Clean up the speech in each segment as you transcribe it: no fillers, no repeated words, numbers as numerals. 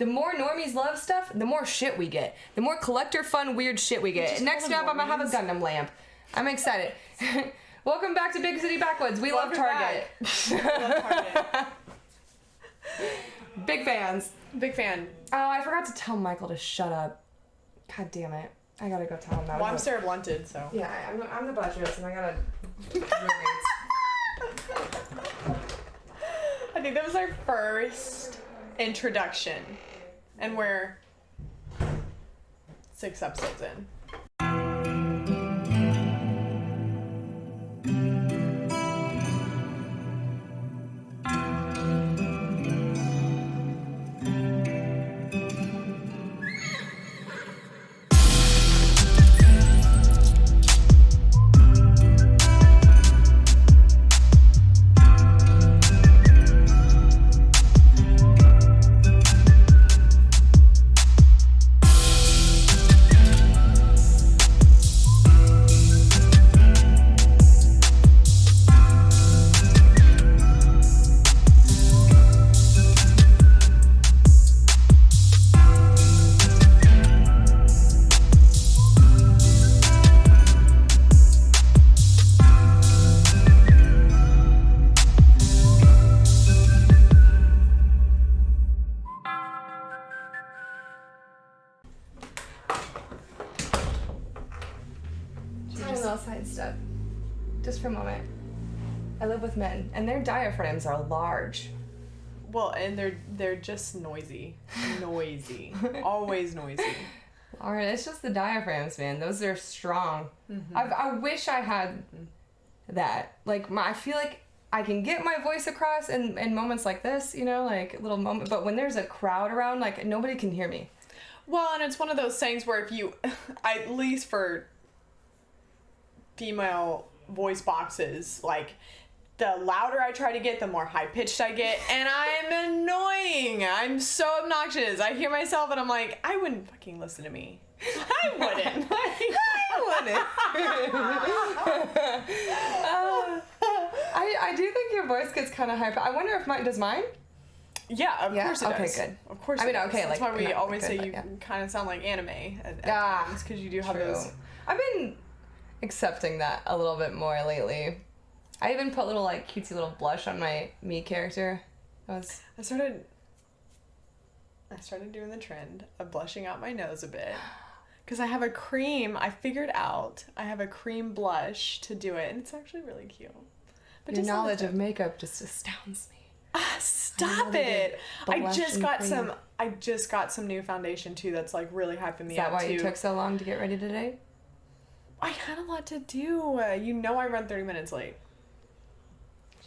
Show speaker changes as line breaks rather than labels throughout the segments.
The more normies love stuff, the more shit we get. The more collector fun weird shit we get. Next up, I'm gonna have a Gundam lamp. I'm excited. Welcome back to Big City Backwoods. We love Target.
We love Target.
Big fans.
Big fan.
Oh, I forgot to tell Michael to shut up. God damn it. I gotta go tell him that.
Well, I'm Sarah Blunted, so.
Yeah, I'm the buttress, and I gotta
I think that was our first introduction, and we're 6 episodes in.
Sidestep. Just for a moment. I live with men, and their diaphragms are large.
Well, and they're just noisy. Noisy. Always noisy.
Alright, it's just the diaphragms, man. Those are strong. Mm-hmm. I wish I had that. Like, I feel like I can get my voice across in moments like this, you know, like a little moment. But when there's a crowd around, like, nobody can hear me.
Well, and it's one of those things where if you, at least for female voice boxes, like, the louder I try to get, the more high-pitched I get, and I'm annoying. I'm so obnoxious. I hear myself, and I'm like, I wouldn't fucking listen to me. I wouldn't.
I do think your voice gets kind of high. I wonder if mine, does mine?
Yeah, of course it does.
Okay, good.
Of course
I mean,
it does.
okay,
that's
like,
why we always
good,
say you kind of sound like anime at times, because you do have
true.
those.
I've been accepting that a little bit more lately. I even put little, like, cutesy little blush on my me character.
I started doing the trend of blushing out my nose a bit. Because I have a cream, I figured out, I have a cream blush to do it, and it's actually really cute.
But your knowledge of makeup just astounds me.
Stop it! I just got some new foundation too that's like really hyping me up too. Is
that why you took so long to get ready today?
I had a lot to do. You know I run 30 minutes late.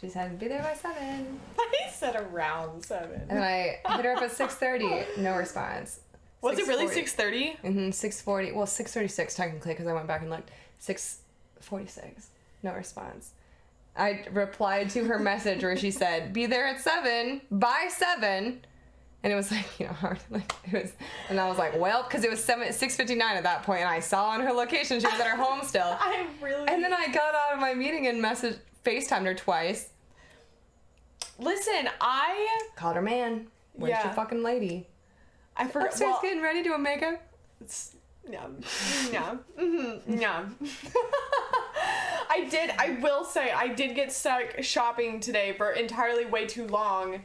She said, be there by 7.
I said around 7.
And I hit her up at 6:30. No response.
Was it really 6:30?
6:40. Well, 6:36 technically, because I went back and looked. 6:46. No response. I replied to her message where she said, be there at 7, by 7. And it was like, you know, hard. Like, it was, and I was like, well, because it was 6:59 at that point, and I saw on her location she was at her home still. And then I got out of my meeting and FaceTimed her twice.
Listen, I
called her man. Where's your fucking lady?
I forgot.
Upstairs getting ready doing makeup.
Yeah. I will say, I did get stuck shopping today for entirely way too long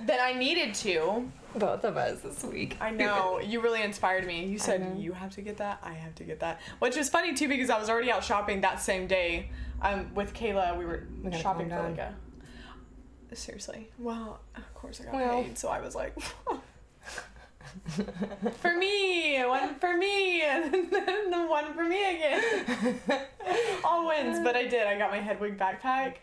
than I needed to.
Both of us this week.
I know. You really inspired me. You said, you have to get that, I have to get that. Which was funny, too, because I was already out shopping that same day with Kayla. We were shopping for like a... Seriously. Well, of course I got paid, so I was like... for me, one for me, and then the one for me again. All wins, but I did. I got my Hedwig backpack.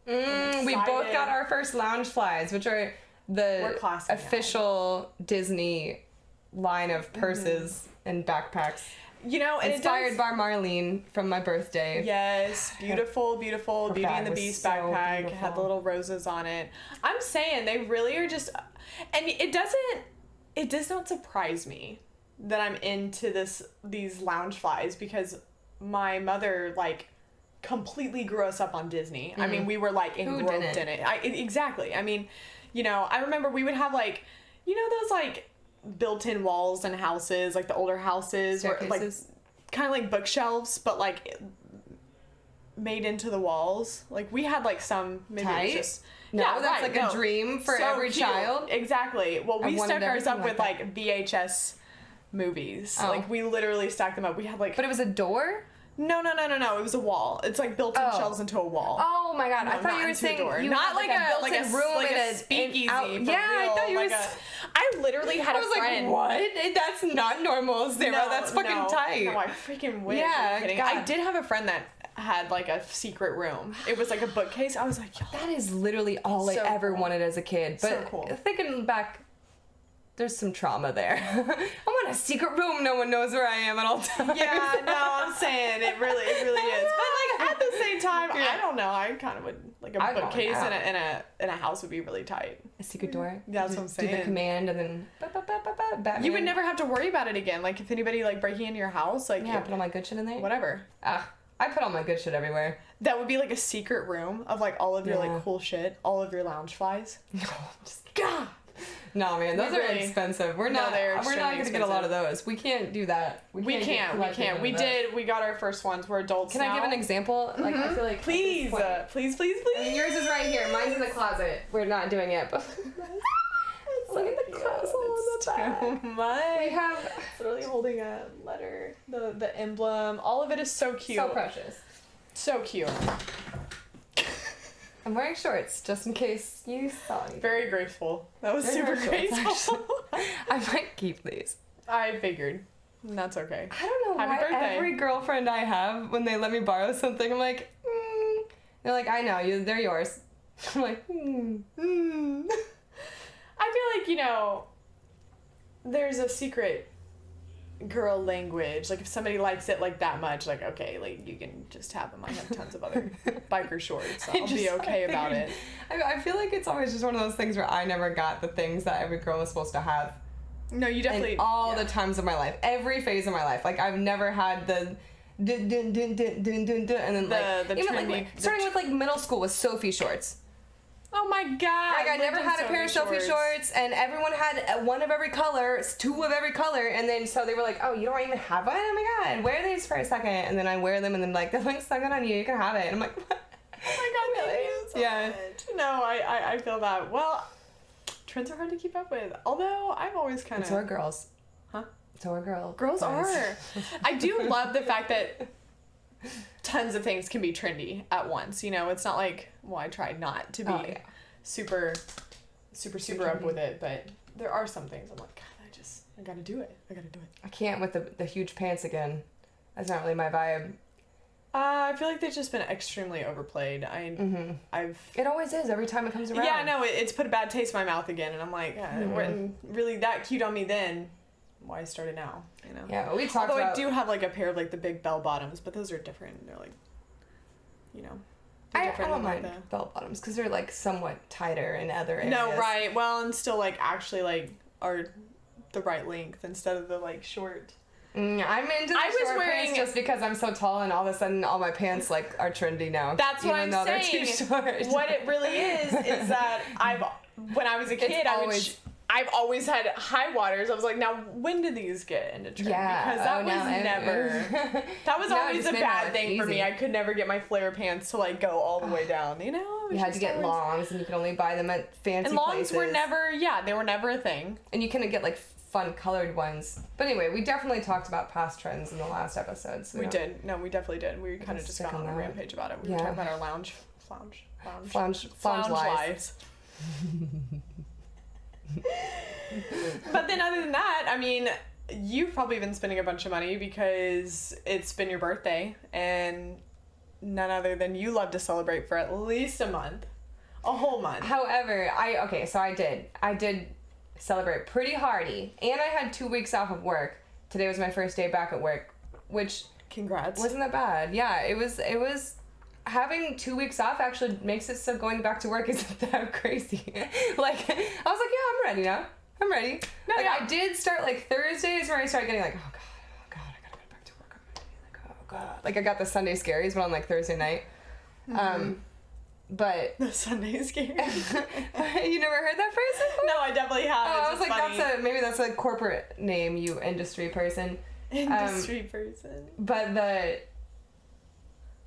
We both got our first lounge flies, which are the official Disney line of purses and backpacks.
You know, and
inspired by Marlene from my birthday.
Yes, beautiful, beautiful Beauty and the Beast backpack.
Beautiful.
Had the little roses on it. I'm saying they really are just, and it does not surprise me that I'm into these lounge flies, because my mother, like, completely grew us up on Disney. I mean, we were, like, engrossed in it. Exactly. I mean, you know, I remember we would have, like, you know those like built-in walls in houses, like the older houses, where like kind of like bookshelves, but like made into the walls. Like we had like some maybe
Tight?
It was just
That's like a dream for every
cute.
Child.
Exactly. Well, we stuck ours up with
like
like VHS movies.
Oh.
Like we literally stacked them up. We had like
But it was a door?
No. It was a wall. It's like built-in shelves into a wall.
Oh my god!
No,
I thought you were saying you
not
had
like
a built-in
like
room
like
in
a speakeasy.
Yeah,
For real.
I thought you
like
were.
I literally had
I was
a friend.
like, what? That's not normal, Sarah. That's fucking tight.
No, I freaking wish.
Yeah,
kidding.
God.
I did have a friend that had like a secret room. It was like a bookcase. I was like, yo,
that is literally all I ever wanted as a kid. But
so cool.
Thinking back, there's some trauma there. I want a secret room. No one knows where I am at all times.
Yeah, no, I'm saying it really is. But like at the same time, I don't know. I kind of would like a bookcase in a house would be really tight.
A secret door.
That's what I'm saying.
Do the command and then Batman.
You would never have to worry about it again. Like if anybody like breaking into your house, like
put all my good shit in there.
Whatever.
I put all my good shit everywhere.
That would be like a secret room of like all of your like cool shit, all of your lounge flies.
God. No, man, those are expensive. We're not going to get a lot of those. We can't do that.
We can't. We got our first ones. We're adults now.
Can I give an example? Like, I feel like
please.
I mean, yours is right here. Mine's in the closet. We're not doing it, but look at the castle on the back.
We have literally holding a letter. The emblem. All of it is so cute.
So precious.
So cute.
I'm wearing shorts just in case you saw anything.
Very graceful. That was super graceful.
I might keep these.
I figured. That's okay.
I don't know why every girlfriend I have, when they let me borrow something, I'm like, They're like, I know, they're yours. I'm like,
I feel like, there's a secret girl language. Like if somebody likes it like that much, like okay, like you can just have them. I have tons of other biker shorts. I'll be okay about it.
I feel like it's always just one of those things where I never got the things that every girl is supposed to have.
No, you definitely.
In all the times of my life, every phase of my life, like I've never had the dun dun dun dun dun dun dun, and then
the
even
trendy,
like starting with like middle school with Sophie shorts.
Oh my god!
Like I never had a pair of Sophie shorts, and everyone had one of every color, two of every color, and then so they were like, "Oh, you don't even have one? Oh my god, wear these for a second." And then I wear them, and then like, "They're like so good on you. You can have it." And I'm like, "What?"
Oh my god, really? So much. No, I feel that. Well, trends are hard to keep up with. Although I've always kind of.
So are girls.
Huh?
So are girls.
Girls are. I do love the fact that tons of things can be trendy at once. It's not like, well, I tried not to be super up with it, but there are some things I'm like, God, I gotta do it.
I can't with the huge pants again. That's not really my vibe.
I feel like they've just been extremely overplayed.
It always is every time it comes around.
Yeah, no, it's put a bad taste in my mouth again, and I'm like, it wasn't really that cute on me then. Why start it now?
Yeah, we talked about.
Although I do have like a pair of like the big bell bottoms, but those are different. They're like,
I don't mind bell bottoms because they're like somewhat tighter in other areas.
No, right. Well, and still like actually like are the right length instead of the like short.
I'm into the short pants just because I'm so tall, and all of a sudden all my pants like are trendy now.
That's what I'm saying.
They're too short.
What it really is that when I was a kid, I've always had high waters. I was like, now when did these get into trend?
Yeah.
Because that was never. That was always a bad thing for me. I could never get my flare pants to like go all the way down. You
had to get longs, and you could only buy them at fancy places.
And longs were never. Yeah, they were never a thing.
And you couldn't get like fun colored ones. But anyway, we definitely talked about past trends in the last episode. So
we did. No, we definitely did. We kind of just got on a rampage about it. We were talking about our lounge lives. But then other than that, I mean, you've probably been spending a bunch of money because it's been your birthday, and none other than you love to celebrate for at least a whole month.
However, I did celebrate pretty hardy, and I had 2 weeks off of work. Today was my first day back at work, which
congrats.
Wasn't that bad. Yeah, it was having 2 weeks off actually makes it so going back to work isn't that crazy. Like, I was like, yeah, I'm ready now. I'm ready. No, like, yeah. I did start, like, Thursdays where I started getting, like, oh, God, I gotta go back to work. I'm ready. Like, oh, God. Like, I got the Sunday scaries, but on, like, Thursday night. But
The Sunday Scare.
You never heard that phrase before?
No, I definitely have.
Oh,
It's
I was like,
funny.
maybe that's a corporate name, you industry person.
Industry person.
But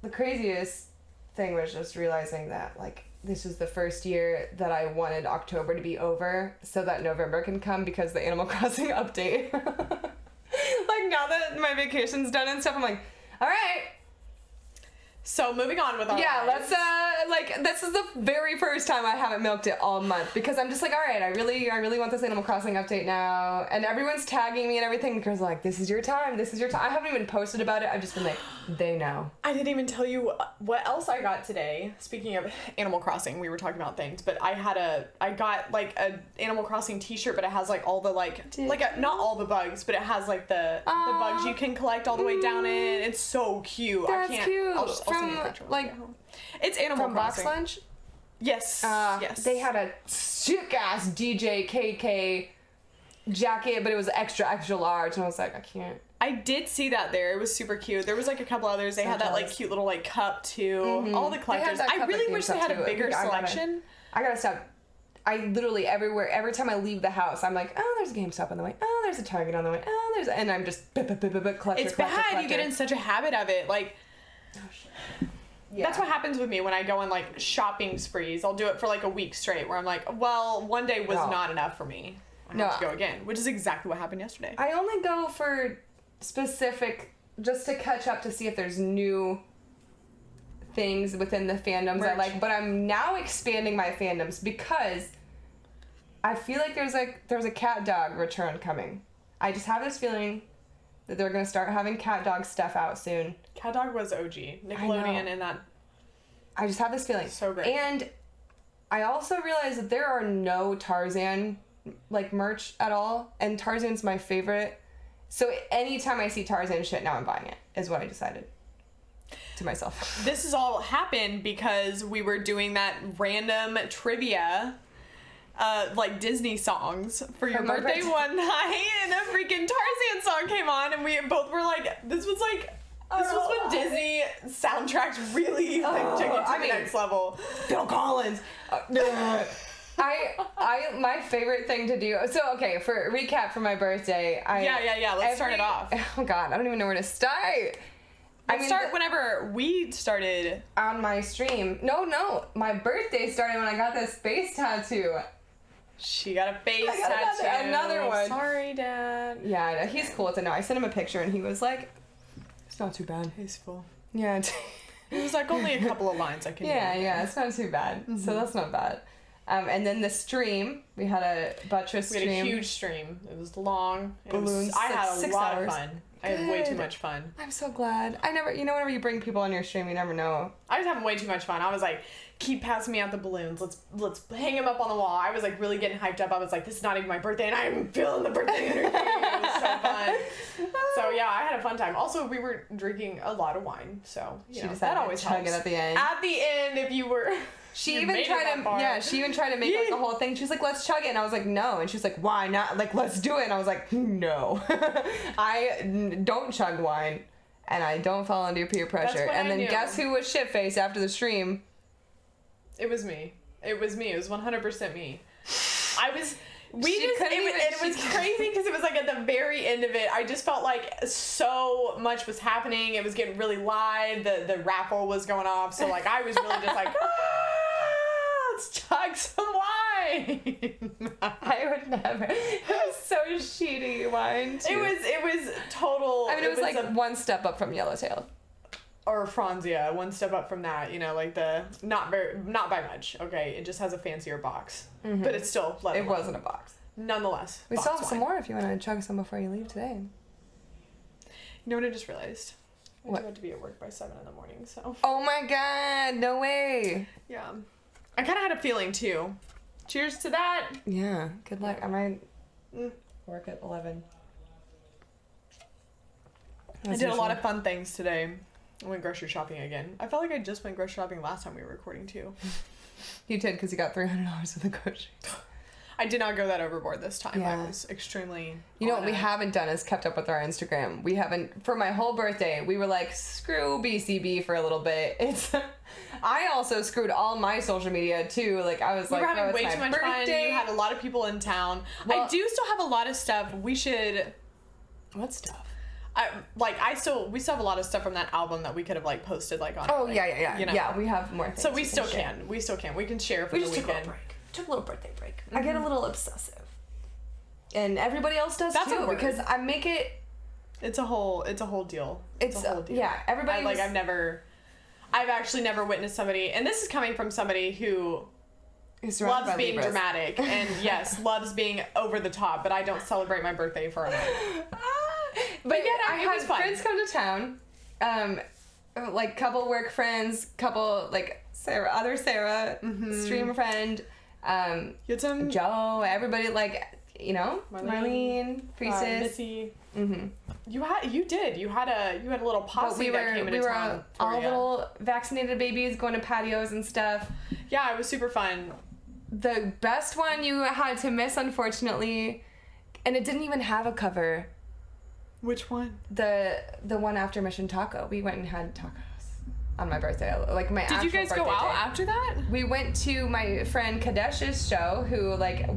the craziest thing was just realizing that, like, this was the first year that I wanted October to be over so that November can come because the Animal Crossing update. Like, now that my vacation's done and stuff, I'm like, all right.
So moving on with our
Yeah,
lives.
let's this is the very first time I haven't milked it all month because I'm just like, all right, I really want this Animal Crossing update now, and everyone's tagging me and everything because like, this is your time. I haven't even posted about it. I've just been like, they know.
I didn't even tell you what else I got today. Speaking of Animal Crossing, we were talking about things, but I got like a Animal Crossing t-shirt, but it has like all the not all the bugs, but it has like the bugs you can collect all the way down in. It's so cute.
That's
I can't.
cute.
I'll send you a picture when I
like,
get home. It's Animal
From Box
Crossing.
Lunch?
Yes. Yes.
They had a sick ass DJ KK jacket, but it was extra large, and I was like, I can't.
I did see that there. It was super cute. There was like a couple others. They had that like cute little like cup too.
Mm-hmm.
All the collectors. I really wish they had a bigger selection.
I gotta stop. I literally every time I leave the house, I'm like, oh, there's a GameStop on the way. Oh, there's a Target on the way. Oh, and I'm just collector.
It's bad. You get in such a habit of it. Like,
yeah.
That's what happens with me when I go on like shopping sprees. I'll do it for like a week straight where I'm like, well, one day was not enough for me. I have to go again, which is exactly what happened yesterday.
I only go for specific, just to catch up to see if there's new things within the fandoms I like, but I'm now expanding my fandoms because I feel like there's a cat dog return coming. I just have this feeling that they're gonna start having cat dog stuff out soon.
Cat dog was OG. Nickelodeon and that.
I just have this feeling.
So great.
And I also realized that there are no Tarzan like merch at all, and Tarzan's my favorite. So anytime I see Tarzan shit, now I'm buying it, is what I decided to myself.
This has all happened because we were doing that random trivia, like Disney songs for your birthday one night, and a freaking Tarzan song came on, and we both were like, this was when Disney soundtracks really took it to the next level.
Phil Collins. My favorite thing to do. So okay, for recap for my birthday,
Let's start it off.
Oh God, I don't even know where to start.
Let's start whenever we started
on my stream. No, my birthday started when I got this face tattoo.
She got a face tattoo.
Another one.
Sorry, Dad.
Yeah, he's cool to know. I sent him a picture and he was like, "It's not too bad."
Tasteful.
Yeah.
It was like only a couple of lines I can do.
Yeah, it's not too bad. Mm-hmm. So that's not bad. And then the stream, we had a buttress stream.
We had a huge stream. It was long.
Balloons.
I had a lot
hours.
of fun. I had way too much fun.
I'm so glad. Whenever you bring people on your stream, you never know.
I was having way too much fun. I was like, keep passing me out the balloons. Let's hang them up on the wall. I was like really getting hyped up. I was like, this is not even my birthday, and I'm feeling the birthday energy. It was so fun. So yeah, I had a fun time. Also, we were drinking a lot of wine, so that always
chug
helps.
it at the end.
At the end, if you were.
She even tried to make like the whole thing. She's like, let's chug it. And I was like, no. And she's like, why not? Like, let's do it. And I was like, no. I don't chug wine. And I don't fall under peer pressure. And then guess who was shit-faced after the stream?
It was me. It was 100% me. It was crazy because it was like at the very end of it, I just felt like so much was happening. It was getting really live. The raffle was going off. So like, I was really just like, let's chug some wine.
I would never. It was so sheety wine too.
It was total.
I mean, it was like one step up from Yellowtail.
Or Franzia, one step up from that, like the not by much. Okay, it just has a fancier box, but it's still.
It wasn't a box.
Nonetheless,
we still have some more if you want to chug some before you leave today.
You know what I just realized?
What?
I do have to be at work by 7 a.m. So.
Oh my God! No way.
Yeah, I kind of had a feeling too. Cheers to that.
Yeah. Good luck. I might work at 11.
I did a lot of fun things today. I went grocery shopping again. I felt like I just went grocery shopping last time we were recording too.
You did because you got $300 of the groceries.
I did not go that overboard this time.
Yeah.
I was extremely.
You know what we haven't done is kept up with our Instagram. We haven't, for my whole birthday, we were like, screw BCB for a a little bit. I also screwed all my social media too. Like I was
we
like,
were having way
it's
too
my
much fun.
birthday.
You had a lot of people in town.
Well,
I do still have a lot of stuff. We should.
What stuff?
We still have a lot of stuff from that album that we could have like posted like on.
Oh
like,
yeah.
You know.
Yeah, we have more things.
So we still can. We still can. We can share for
we
the
just
weekend.
Took a little birthday break. I get a little obsessive. And everybody else does too, because I make it.
It's a whole deal. It's a whole deal.
Yeah, everybody.
I've actually never witnessed somebody, and this is coming from somebody who loves being dramatic and yes, loves being over the top, but I don't celebrate my birthday for a month.
But yeah, I had friends come to town, like couple work friends, couple like Sarah, stream friend, Joe, everybody like. You know, Marlene, Priestess,
Missy. Mm-hmm. You had a little posse that came into town.
We were all little vaccinated babies going to patios and stuff.
Yeah, it was super fun.
The best one you had to miss, unfortunately, and it didn't even have a cover.
Which one?
The one after Mission Taco. We went and had tacos on my birthday, like my.
Did you guys go out after that?
We went to my friend Kadesh's show, who like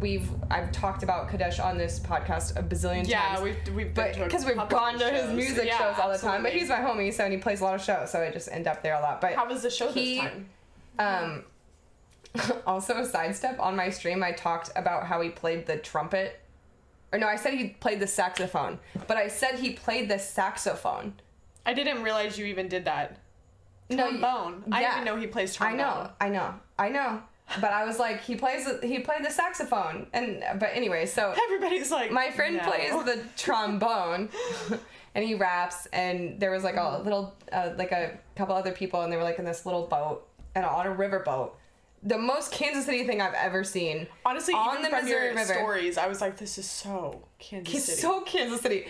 I've talked about Kadesh on this podcast a bazillion times.
Yeah, we've been to
because we've gone to his music shows all the time. But he's my homie, so and he plays a lot of shows, so I just end up there a lot. But
how was the show this time?
Also a sidestep on my stream, I talked about how he played the trumpet. Or no, I said he played the saxophone, but I said he played the saxophone.
I didn't realize you even did that. Trombone.
No,
I didn't know he plays trombone.
I know. But I was like, he played the saxophone, but anyway, so
everybody's like,
my friend plays the trombone, and he raps, and there was like a little, like a couple other people, and they were like in this little boat, and on a river boat. The most Kansas City thing I've ever seen.
Honestly,
on
even
the
from
Missouri
your
River.
Stories, I was like, this is so Kansas City.
It's so Kansas City.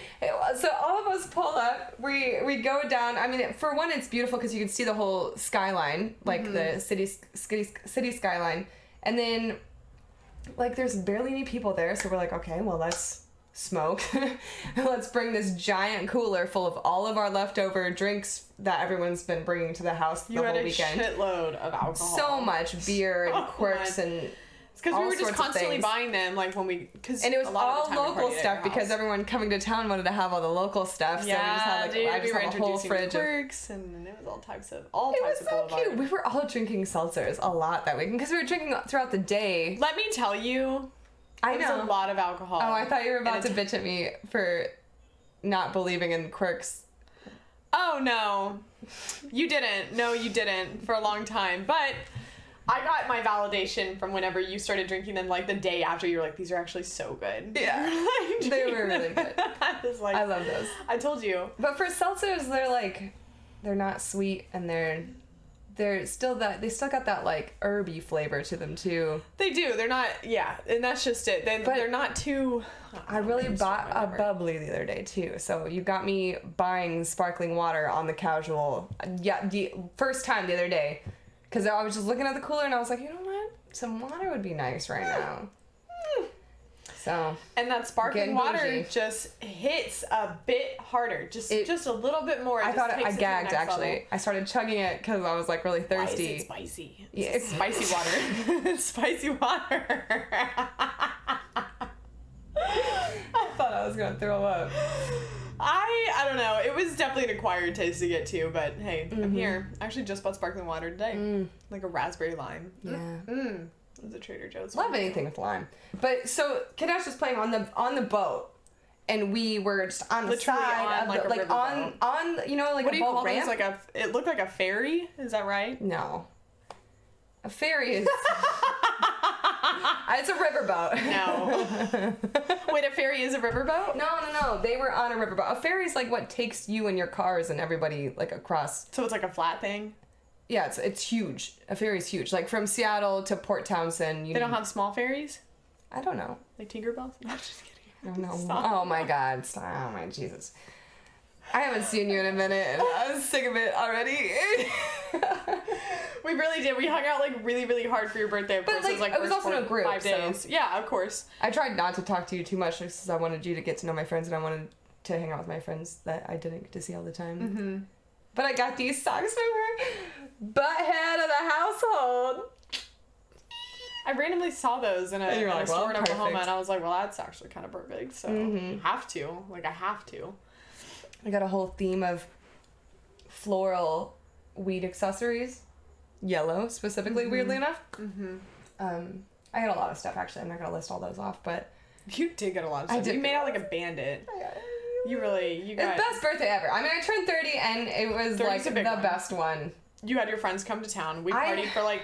So all of us pull up. We go down. I mean, for one, it's beautiful because you can see the whole skyline, like the city skyline. And then, like, there's barely any people there. So we're like, okay, well, let's smoke. Let's bring this giant cooler full of all of our leftover drinks that everyone's been bringing to the house the whole weekend.
You had a shitload of alcohol.
So much beer and quirks and
it's because we were just constantly buying them, like when we,
and it was all local stuff because everyone coming to town wanted to have all the local stuff.
Yeah,
so we just had like I just had a whole fridge of
quirks, and it was all types of
so cute. We were all drinking seltzers a lot that weekend because we were drinking throughout the day.
Let me tell you.
I know.
There's a lot of alcohol.
Oh, I thought you were about to bitch at me for not believing in quirks.
Oh, no. You didn't. No, you didn't for a long time. But I got my validation from whenever you started drinking them, like the day after. You were like, these are actually so good.
Yeah. They were really good. I love those.
I told you.
But for seltzers, they're not sweet, and they still got that like herby flavor to them too.
They do. They're not. Yeah, and that's just it. They're not too.
I really bought a bubbly the other day too. So you got me buying sparkling water on the casual. Yeah, the first time the other day, because I was just looking at the cooler and I was like, you know what, some water would be nice right now. So.
And that sparkling water just hits a bit harder, just a little bit more.
I thought I gagged actually. I started chugging it because I was like really thirsty.
Why is it spicy?
Yeah,
it's spicy water. It's spicy water.
I thought I was gonna throw up.
I don't know. It was definitely an acquired taste to get to, but hey, I'm here. I actually just bought sparkling water today, like a raspberry lime.
Yeah.
It was a Trader Joe's.
Love anything with lime. But so Kadesh was playing on the boat, and we were just on the side of the on you know, like
what
a
do you
boat
call
ramp.
It? It looked like a ferry. Is that right?
No, a ferry is. It's a riverboat.
No. Wait, a ferry is a riverboat?
No. They were on a riverboat. A ferry is like what takes you and your cars and everybody like across.
So it's like a flat thing?
Yeah, it's huge. A ferry's huge. Like from Seattle to Port Townsend.
They don't have small ferries?
I don't know.
Like Tinkerbells? No, I'm just kidding.
I don't know. Stop. Oh my God. Stop. Oh my Jesus. I haven't seen you in a minute and I was sick of it already.
We really did. We hung out like really, really hard for your birthday. Of course,
like,
it was like
it was also in a group,
5 days.
so.
Yeah, of course.
I tried not to talk to you too much because I wanted you to get to know my friends and I wanted to hang out with my friends that I didn't get to see all the time.
Mm-hmm.
But I got these socks from her. Butthead of the household.
I randomly saw those in a
like,
store
well,
in Oklahoma,
perfect.
and I was like, well, that's actually kind of perfect. So I have to. Like, I have to.
I got a whole theme of floral weed accessories. Yellow, specifically, weirdly enough. Mm-hmm. I got a lot of stuff, actually. I'm not going to list all those off, but...
You did get a lot of stuff. You made out like a bandit. You got...
It's best birthday ever. I mean, I turned 30, and it was, like, the best one.
You had your friends come to town. We partied for, like,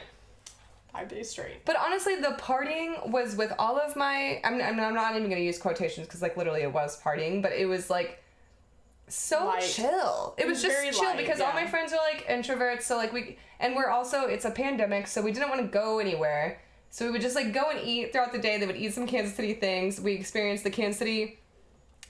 5 days straight.
But honestly, the partying was with all of my... I'm not even going to use quotations, because, like, literally it was partying, but it was, like... So light. Chill. It was just
very
chill
light,
because all my friends are like introverts, so like we're also, it's a pandemic, so we didn't want to go anywhere. So we would just like go and eat throughout the day. They would eat some Kansas City things. We experienced the Kansas City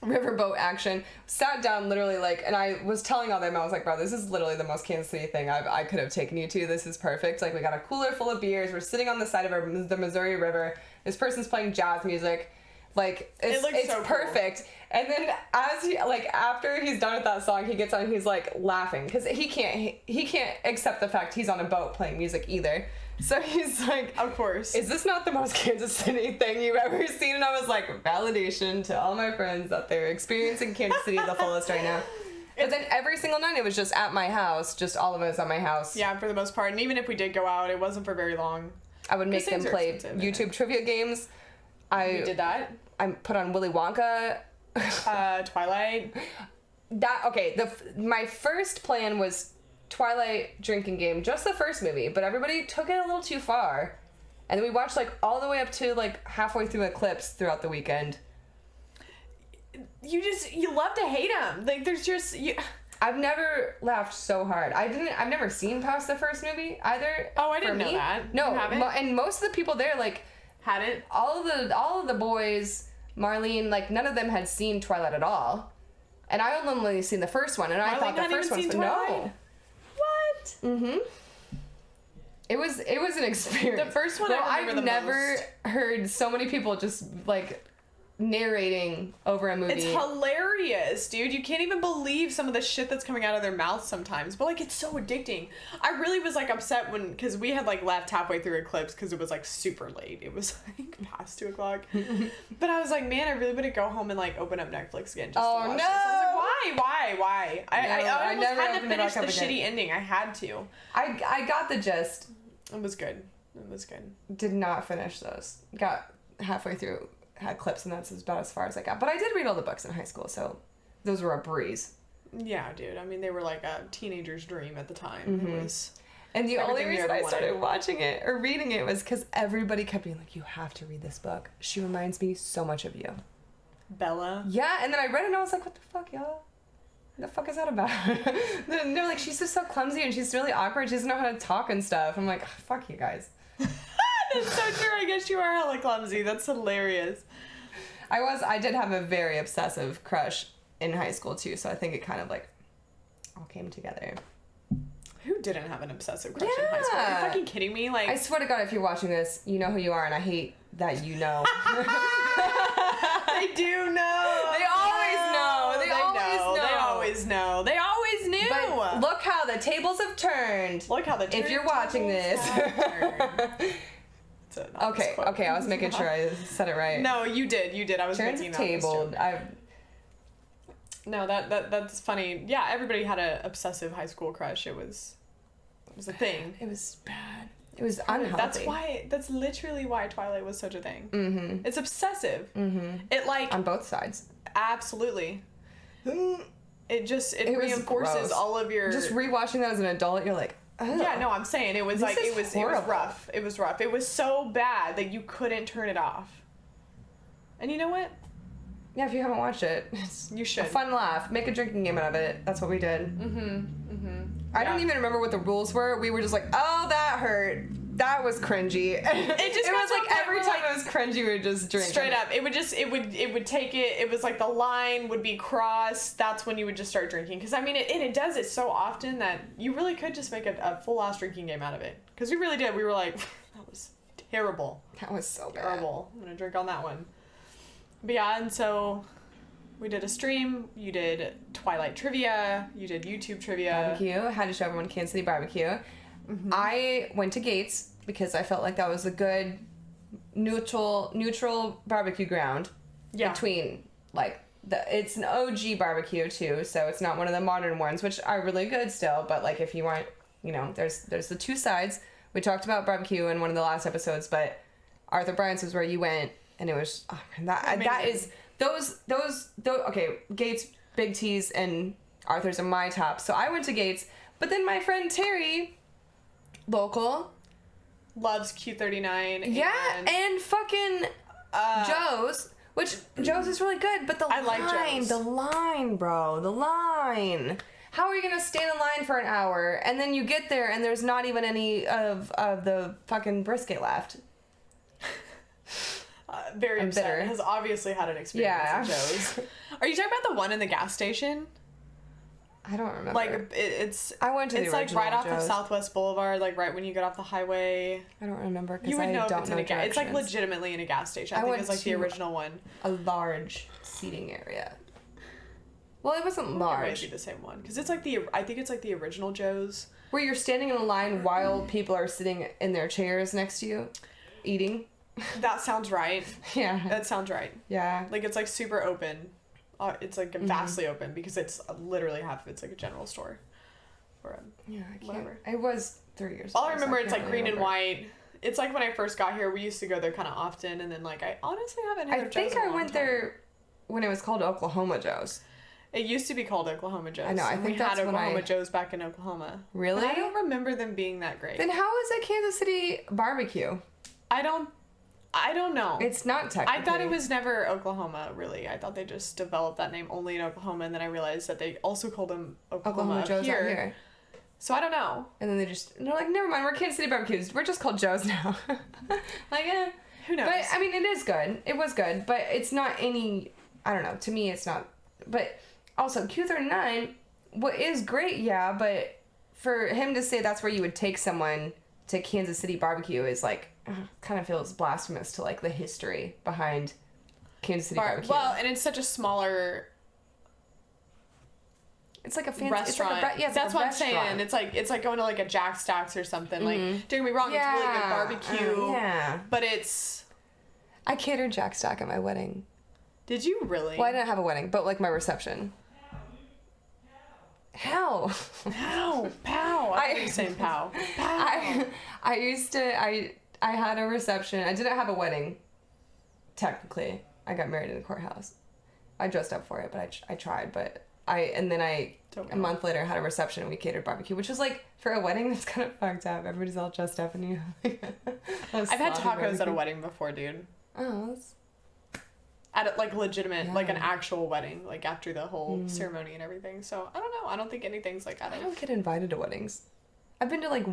riverboat action. Sat down literally like, and I was telling all them, I was like, bro, this is literally the most Kansas City thing I could have taken you to. This is perfect. Like we got a cooler full of beers. We're sitting on the side of the Missouri River. This person's playing jazz music. Like it's so perfect. Cool. And then as he like after he's done with that song, he gets on and he's like laughing because he can't accept the fact he's on a boat playing music either. So he's like,
of course,
is this not the most Kansas City thing you've ever seen? And I was like, validation to all my friends that they're experiencing Kansas City the fullest right now. But then every single night it was just at my house, just all of us at my house.
Yeah, for the most part. And even if we did go out, it wasn't for very long.
I would make them play YouTube trivia games.
We did that.
I put on Willy Wonka.
Twilight.
My first plan was Twilight drinking game, just the first movie, but everybody took it a little too far. And then we watched like all the way up to like halfway through Eclipse throughout the weekend.
You love to hate them. Like there's just
I've never laughed so hard. I've never seen past the first movie either.
Oh, I didn't know that.
No, and most of the people there like
hadn't.
All of the boys, Marlene, like none of them had seen Twilight at all, and I only seen the first one, and I thought the first one was no.
What?
Mm-hmm. It was an experience.
The first one,
I've never heard so many people just like narrating over a movie.
It's hilarious, dude. You can't even believe some of the shit that's coming out of their mouths sometimes, but like it's so addicting. I really was like upset because we had like left halfway through Eclipse because it was like super late. It was like past 2 o'clock. But I was like, man, I really want to go home and like open up Netflix again just to watch this. I was like, why? I almost had to finish the shitty ending. I had to.
I got the gist.
It was good.
Did not finish those. Got halfway through. Had clips, and that's about as far as I got. But I did read all the books in high school, so those were a breeze.
Yeah, dude. I mean, they were like a teenager's dream at the time.
Mm-hmm.
It was.
And the only reason I started watching it or reading it was because everybody kept being like, "You have to read this book. She reminds me so much of you."
Bella.
Yeah, and then I read it and I was like, "What the fuck, y'all? What the fuck is that about?" They're like, "She's just so clumsy and she's really awkward. She doesn't know how to talk and stuff." I'm like, oh, "Fuck you guys."
That's so true. I guess you are hella clumsy. That's hilarious.
I did have a very obsessive crush in high school too, so I think it kind of like all came together.
Who didn't have an obsessive crush in high school? Are you fucking kidding me? Like,
I swear to God, if you're watching this, you know who you are, and I hate that you know.
They do know.
They always know. They
always knew.
But look how the tables have turned. If you're watching this. Okay, I was making sure I said it right.
No, you did. I was
making that tabled.
No, that's funny. Yeah, everybody had an obsessive high school crush. It was a thing.
It was bad. It was unhealthy.
That's literally why Twilight was such a thing.
Mm-hmm.
It's obsessive.
Mm-hmm.
It like
on both sides.
Absolutely. It reinforces all of your.
Just rewatching that as an adult, you're like, oh.
Yeah, no, I'm saying it was like it was rough. It was rough. It was so bad that you couldn't turn it off. And you know what?
Yeah, if you haven't watched it,
you should.
A fun laugh. Make a drinking game out of it. That's what we did.
Mm-hmm. Mm-hmm.
I don't even remember what the rules were. We were just like, oh, that hurt. That was cringy. It was like every time it was cringy, we would just drink.
Straight up, it would take it. It was like the line would be crossed. That's when you would just start drinking. Because I mean, it does it so often that you really could just make a full ass drinking game out of it. Because we really did. We were like, that was terrible.
That was so bad.
Terrible. I'm gonna drink on that one. But yeah, and so we did a stream. You did Twilight trivia. You did YouTube trivia.
Barbecue. Had to show everyone Kansas City barbecue. Mm-hmm. I went to Gates because I felt like that was a good neutral barbecue ground.
Yeah.
Between like it's an OG barbecue too, so it's not one of the modern ones, which are really good still. But like if you want, there's the two sides. We talked about barbecue in one of the last episodes, but Arthur Bryant's was where you went, and it was that is those okay. Gates, Big T's, and Arthur's are my top. So I went to Gates, but then my friend Terry. Local.
Loves Q39.
Yeah, and fucking Joe's, which Joe's is really good, but
I like Joe's.
The line, bro, the line. How are you gonna stand in line for an hour, and then you get there, and there's not even any of the fucking brisket left?
Very
I'm
upset.
bitter.
Has obviously had an experience at Joe's. Are you talking about the one in the gas station?
I don't remember.
Like it's.
I went to the original
It's like right off
Joe's.
of Southwest Boulevard, like right when you get off the highway.
I don't remember because
You would
I
know if
don't
it's
know
in a gas. It's like
directions.
legitimately in a gas station. I think
went
it's like the
to
original one.
A large seating area. Well, it wasn't
It might
large.
be the same one because it's like I think it's like the original Joe's.
Where you're standing in a line while people are sitting in their chairs next to you, eating.
That sounds right.
Yeah.
That sounds right.
Yeah.
Like it's like super open. It's like vastly open because it's literally it's like a general store. Or
Yeah, I can't.
whatever.
It was 3 years
All I
ago, so
remember it's
can't
like
really
green and
remember.
white. It's like when I first got here, we used to go there kind of often, and then like I honestly haven't had
I
a Joe's
think
in a
I
long
went
time.
there when it was called Oklahoma Joe's.
It used to be called Oklahoma Joe's.
I know, I
and
think
we
that's
had
when
Oklahoma
I-
Joe's back in Oklahoma.
Really?
But I don't remember them being that great.
Then how is it Kansas City barbecue?
I don't know.
It's not technically.
I thought it was never Oklahoma, really. I thought they just developed that name only in Oklahoma, and then I realized that they also called them Oklahoma
Joe's
here.
out here.
So I don't know.
And then they're like, never mind, we're Kansas City barbecues. We're just called Joe's now. Like,
Who knows?
But, I mean, it is good. It was good. But it's not any, I don't know. To me, it's not. But also, Q39, what is great, yeah. But for him to say that's where you would take someone to Kansas City barbecue is like, kind of feels blasphemous to like the history behind Kansas City barbecue.
Well, and it's such a smaller
it's like a fancy
restaurant.
It's like
That's what I'm
restaurant.
saying. It's like going to like a Jack Stacks or something. Like, don't get me wrong, it's really good barbecue.
Yeah.
But it's.
I catered Jack Stack at my wedding.
Did you really?
Well, I didn't have a wedding, but like my reception. How?
Pow, pow. I think you're saying pow. Pow.
I used to I had a reception. I didn't have a wedding. Technically, I got married in the courthouse. I dressed up for it, but I tried. But a month later had a reception and we catered barbecue, which is like for a wedding that's kind of fucked up. Everybody's all dressed up and you.
I've had tacos at a wedding before, dude.
Oh, that's...
At like legitimate, like an
Yeah.
actual wedding, like after the whole ceremony and everything. So I don't know. I don't think anything's like out
I
of.
don't get invited to weddings. I've been to like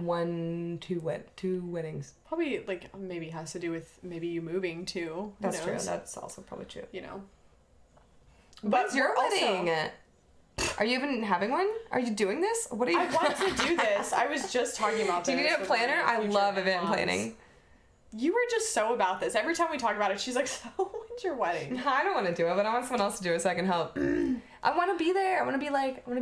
two weddings.
Probably like maybe has to do with maybe you moving too. Who
That's true.
knows?
That's also probably true.
You know.
When's your
we're also-
wedding? Are you even having one? Are you doing this? What are you?
I want to do this. I was just talking about
Do
this.
you need a
with
planner?
my
I
future
love event
in-laws.
planning.
You were just so about this. Every time we talk about it, she's like, "So when's your wedding?"
I don't want to do it, but I want someone else to do it so I can help. I want to be there. I want to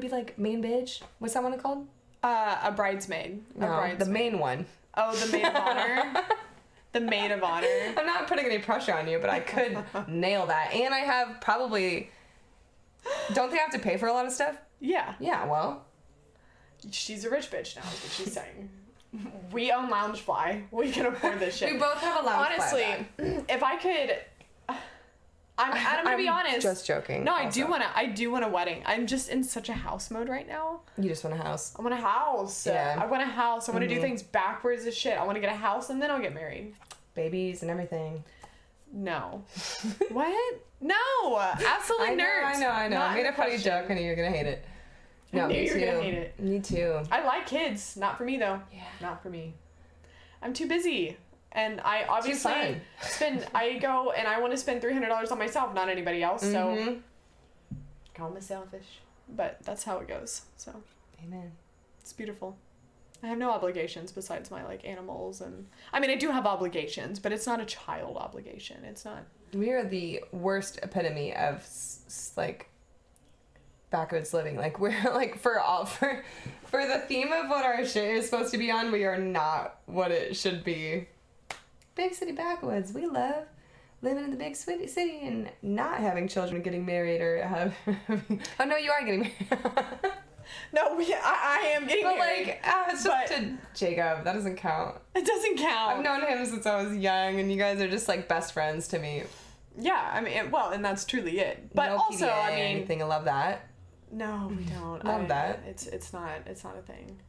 be like main bitch. What's that one called?
A bridesmaid.
No,
a bridesmaid.
the main one.
Oh, the maid of honor. The maid of honor.
I'm not putting any pressure on you, but I could nail that. And I have probably. Don't they have to pay for a lot of stuff?
Yeah.
Yeah. Well.
She's a rich bitch now, is what she's saying. We own Loungefly. We can afford this shit.
We both have a lounge.
Honestly, if I could, I'm gonna be honest.
Just joking.
No, I
also.
do want a wedding. I'm just in such a house mode right now.
You just want a house.
I want a house.
Yeah.
I want a house. I want to do things backwards as shit. I want to get a house and then I'll get married.
Babies and everything.
No. What? No. Absolutely nerd.
I know.
Not
I made
in
a funny
question.
joke. I knew you were gonna hate it. No,
knew
me
you were
too.
gonna hate it.
Me too.
I like kids. Not for me though.
Yeah.
Not for me. I'm too busy. And I obviously I go and I want to spend $300 on myself, not anybody else. So, call me selfish. But that's how it goes. So,
amen.
It's beautiful. I have no obligations besides my, like, animals. And I mean, I do have obligations, but it's not a child obligation. It's not.
We are the worst epitome of, like, backwoods living. Like, we're, like, for the theme of what our shit is supposed to be on, we are not what it should be. Big city backwoods. We love living in the big city and not having children, getting married, or have... Oh, no, you are getting married.
No, I am getting married.
But, like, it's just to Jacob. That doesn't count.
It doesn't count.
I've known him since I was young, and you guys are just, like, best friends to me.
Yeah, I mean, well, and that's truly it. But
no
also,
PDA,
I mean...
anything. I love that.
No, we don't.
Love that.
It's not a thing.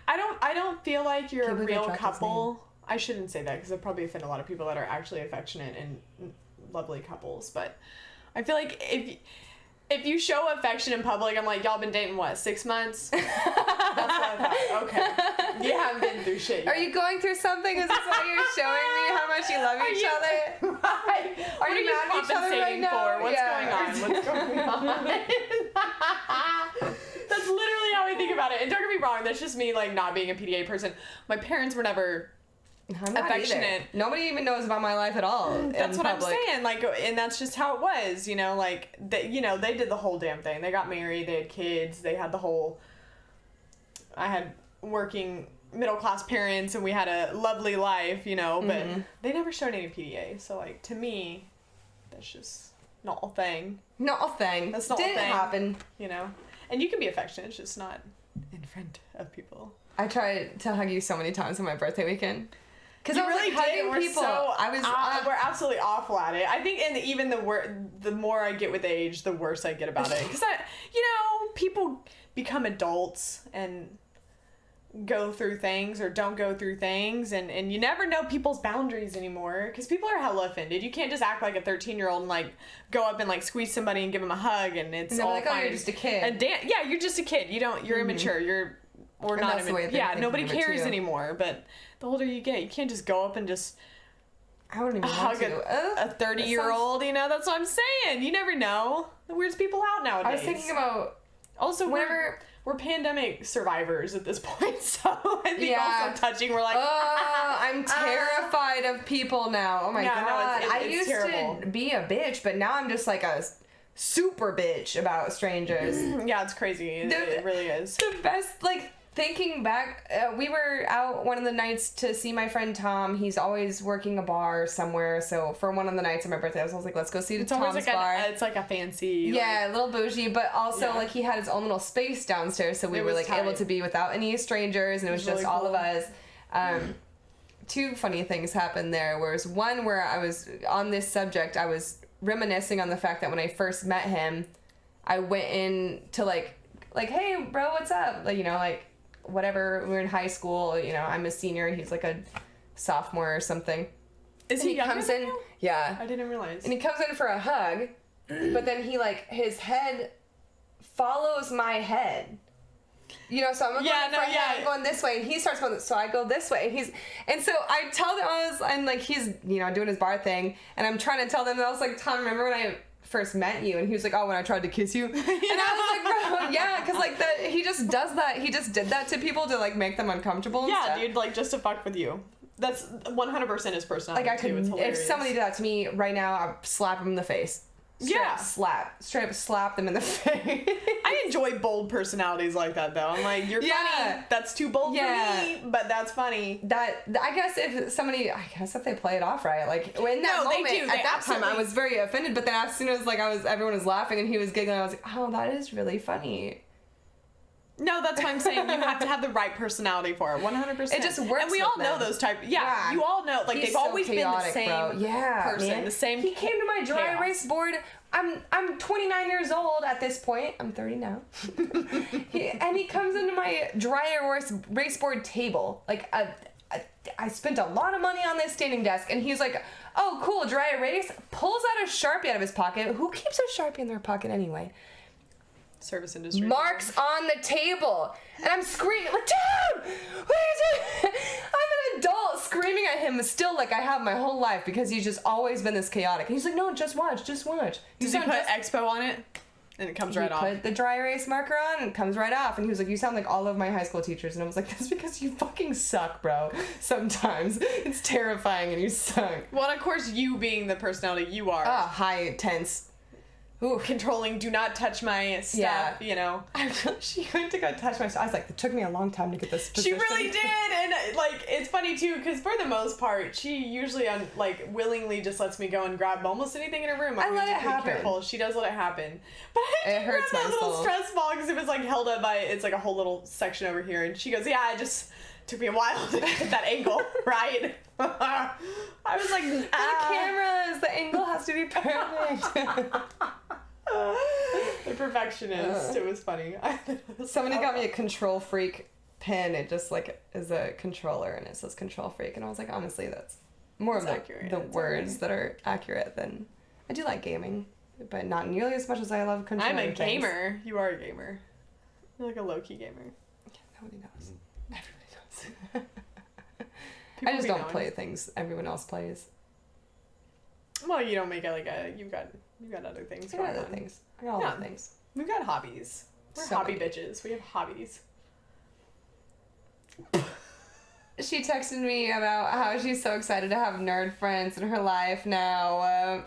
I don't feel like you're a real couple. I shouldn't say that because it'll probably offend a lot of people that are actually affectionate and lovely couples. But I feel like if you show affection in public, I'm like, y'all been dating what, 6 months? That's what I thought. Okay, you haven't been through shit yet.
Are you going through something? Is this why you're showing me how much you love each other?
Right.
Are you mad at each other right now?
What's going on? That's literally how I think about it. And don't get me wrong, that's just me, like, not being a PDA person. My parents were never affectionate.
Nobody even knows about my life at all.
That's what I'm saying. Like, and that's just how it was, you know, like, they did the whole damn thing. They got married, they had kids, they had the whole, I had working middle-class parents, and we had a lovely life, you know, but they never showed any PDA. So, like, to me, that's just not a thing.
Not a thing.
That's not
Didn't
a thing.
happen.
You know? And you can be affectionate, it's just not in front of people.
I tried to hug you so many times on my birthday weekend. Because I was
really
like hugging
did.
people.
We're absolutely awful at it. I think, and even the more I get with age, the worse I get about it. Because people become adults and go through things or don't go through things, and you never know people's boundaries anymore. Because people are hella offended. You can't just act like a 13-year-old and, like, go up and, like, squeeze somebody and give them a hug, and it's all
like,
fine.
oh, you're just a kid.
Yeah, you're just a kid. You're immature. Or and not even, yeah, nobody cares anymore. But the older you get, you can't just go up and just
I wouldn't even
hug a 30-year-old. You know, that's what I'm saying. You never know. The weirdest people out nowadays.
I was thinking about
also we're pandemic survivors at this point, so I think also touching. We're like,
I'm terrified of people now. Oh my god,
it's
I used
terrible.
to be a bitch, but now I'm just like a super bitch about strangers.
Yeah, it's crazy. It really is.
The best, like, thinking back, we were out one of the nights to see my friend Tom. He's always working a bar somewhere. So for one of the nights of my birthday, I was like, let's go see Tom's bar.
It's like a fancy.
Yeah, a little bougie, but also like he had his own little space downstairs. So we were like able to be without any strangers, and it was just really all of us. Two funny things happened there. Whereas one where I was on this subject, I was reminiscing on the fact that when I first met him, I went in to like, hey bro, what's up? Like, you know, like, whatever, we were in high school, you know, I'm a senior, he's like a sophomore or something.
Is he younger than you?
Yeah.
I didn't realize.
And he comes in for a hug, but then he, like, his head follows my head. You know, so I'm I'm going this way, and he starts going, so I go this way, and so I tell them, and like, he's, you know, doing his bar thing, and I'm trying to tell them, and I was like, Tom, remember when I first met you? And he was like, oh, when I tried to kiss you? And I was like, bro, yeah, because, like, he just does that, he just did that to people to, like, make them uncomfortable and stuff.
Dude, like, just to fuck with you. That's 100% his personality.
Like, I could, if somebody did that to me right now, I'd slap him in the face. Straight up slap them in the face.
I enjoy bold personalities like that, though. I'm like, you're funny. That's too bold for me, but that's funny.
I guess if they play it off right, like, in that moment,
they do.
At that time, I was very offended, but then as soon as, like, everyone was laughing and he was giggling, I was like, oh, that is really funny.
No, that's what I'm saying. You have to have the right personality for it. 100%.
It just works.
And we all know those type. Yeah, you all know. Like, they've always been the same person. Man. The same.
He came to my dry erase board. I'm 29 years old at this point. I'm 30 now. And he comes into my dry erase board table. Like, I spent a lot of money on this standing desk, and he's like, oh, cool, dry erase. Pulls out a Sharpie out of his pocket. Who keeps a Sharpie in their pocket anyway?
Service industry.
Marks on the table. And I'm screaming, like, dude, what are you doing? I'm in a adult screaming at him still like I have my whole life because he's just always been this chaotic. And he's like, no, just watch.
Does he put Expo on it? And it comes right off.
Put the dry erase marker on and it comes right off. And he was like, you sound like all of my high school teachers. And I was like, that's because you fucking suck, bro. Sometimes. It's terrifying and you suck.
Well, and of course, you being the personality you are.
High, tense. Ooh.
Controlling, do not touch my stuff, you know.
She went to go touch my stuff. I was like, it took me a long time to get this position.
She really did. And, like, it's funny, too, because for the most part, she usually, like, willingly just lets me go and grab almost anything in her room.
I let it happen.
Careful. She does let it happen. But I had to grab that little stress ball because it was, like, held up by, it's, like, a whole little section over here. And she goes, yeah, it just took me a while to get that angle right. I was like,
the cameras, the angle has to be perfect.
The perfectionist. It was funny.
Somebody got me a Control Freak pen. It just like is a controller and it says Control Freak, and I was like, honestly, that's more of the words that are accurate than. I do like gaming, but not nearly as much as I love controlling.
I'm a gamer. You are a gamer. You're like a low-key gamer.
Nobody knows. Everybody knows. I just don't play things everyone else plays.
Well, you don't make it like a. You've got other things going on.
I got other things.
We've got hobbies. We're hobby bitches. We have hobbies.
She texted me about how she's so excited to have nerd friends in her life now.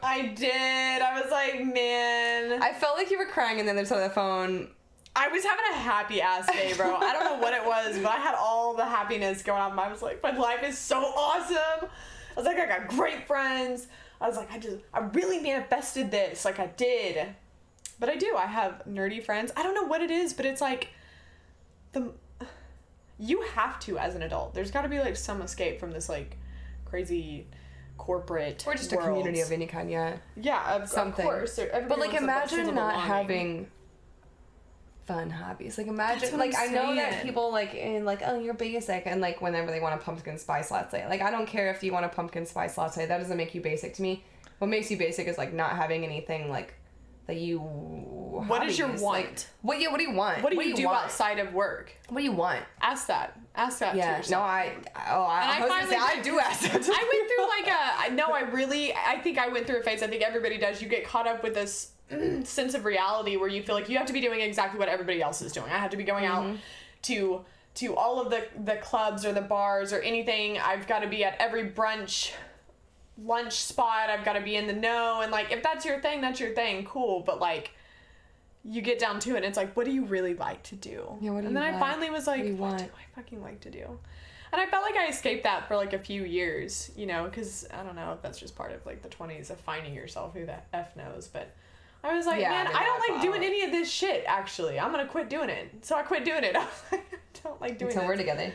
I did. I was like, man.
I felt like you were crying and then there's on the phone.
I was having a happy ass day, bro. I don't know what it was, but I had all the happiness going on. I was like, my life is so awesome. I was like, I got great friends. I was like, I really manifested this. Like, I did. But I do. I have nerdy friends. I don't know what it is, but it's like, you have to as an adult. There's got to be, like, some escape from this, like, crazy corporate
or just a community of any kind, yeah.
Yeah, of course.
But, like, imagine not having fun hobbies. Like, imagine, like, I know that people, like, in, like, oh, you're basic, and, like, whenever they want a pumpkin spice latte. Like, I don't care if you want a pumpkin spice latte. That doesn't make you basic to me. What makes you basic is, like, not having anything, like, that you...
What is your want?
Like, what do you want?
What do you do outside of work?
What do you want?
Ask that to yourself.
No, I do ask that.
I went through, I think I went through a phase, I think everybody does. You get caught up with this sense of reality where you feel like you have to be doing exactly what everybody else is doing. I have to be going out to all of the clubs or the bars or anything. I've got to be at every brunch lunch spot. I've got to be in the know, and like if that's your thing, that's your thing, cool. But like you get down to it and it's like, what do you really like to do?
Yeah,
and then I finally was like, what do I fucking like to do? And I felt like I escaped that for like a few years, you know, because I don't know if that's just part of like the 20s of finding yourself, who the F knows, but I was like, man, I don't like doing any of this shit, actually. I'm going to quit doing it. So I quit doing it. I don't like doing it.
So we're together.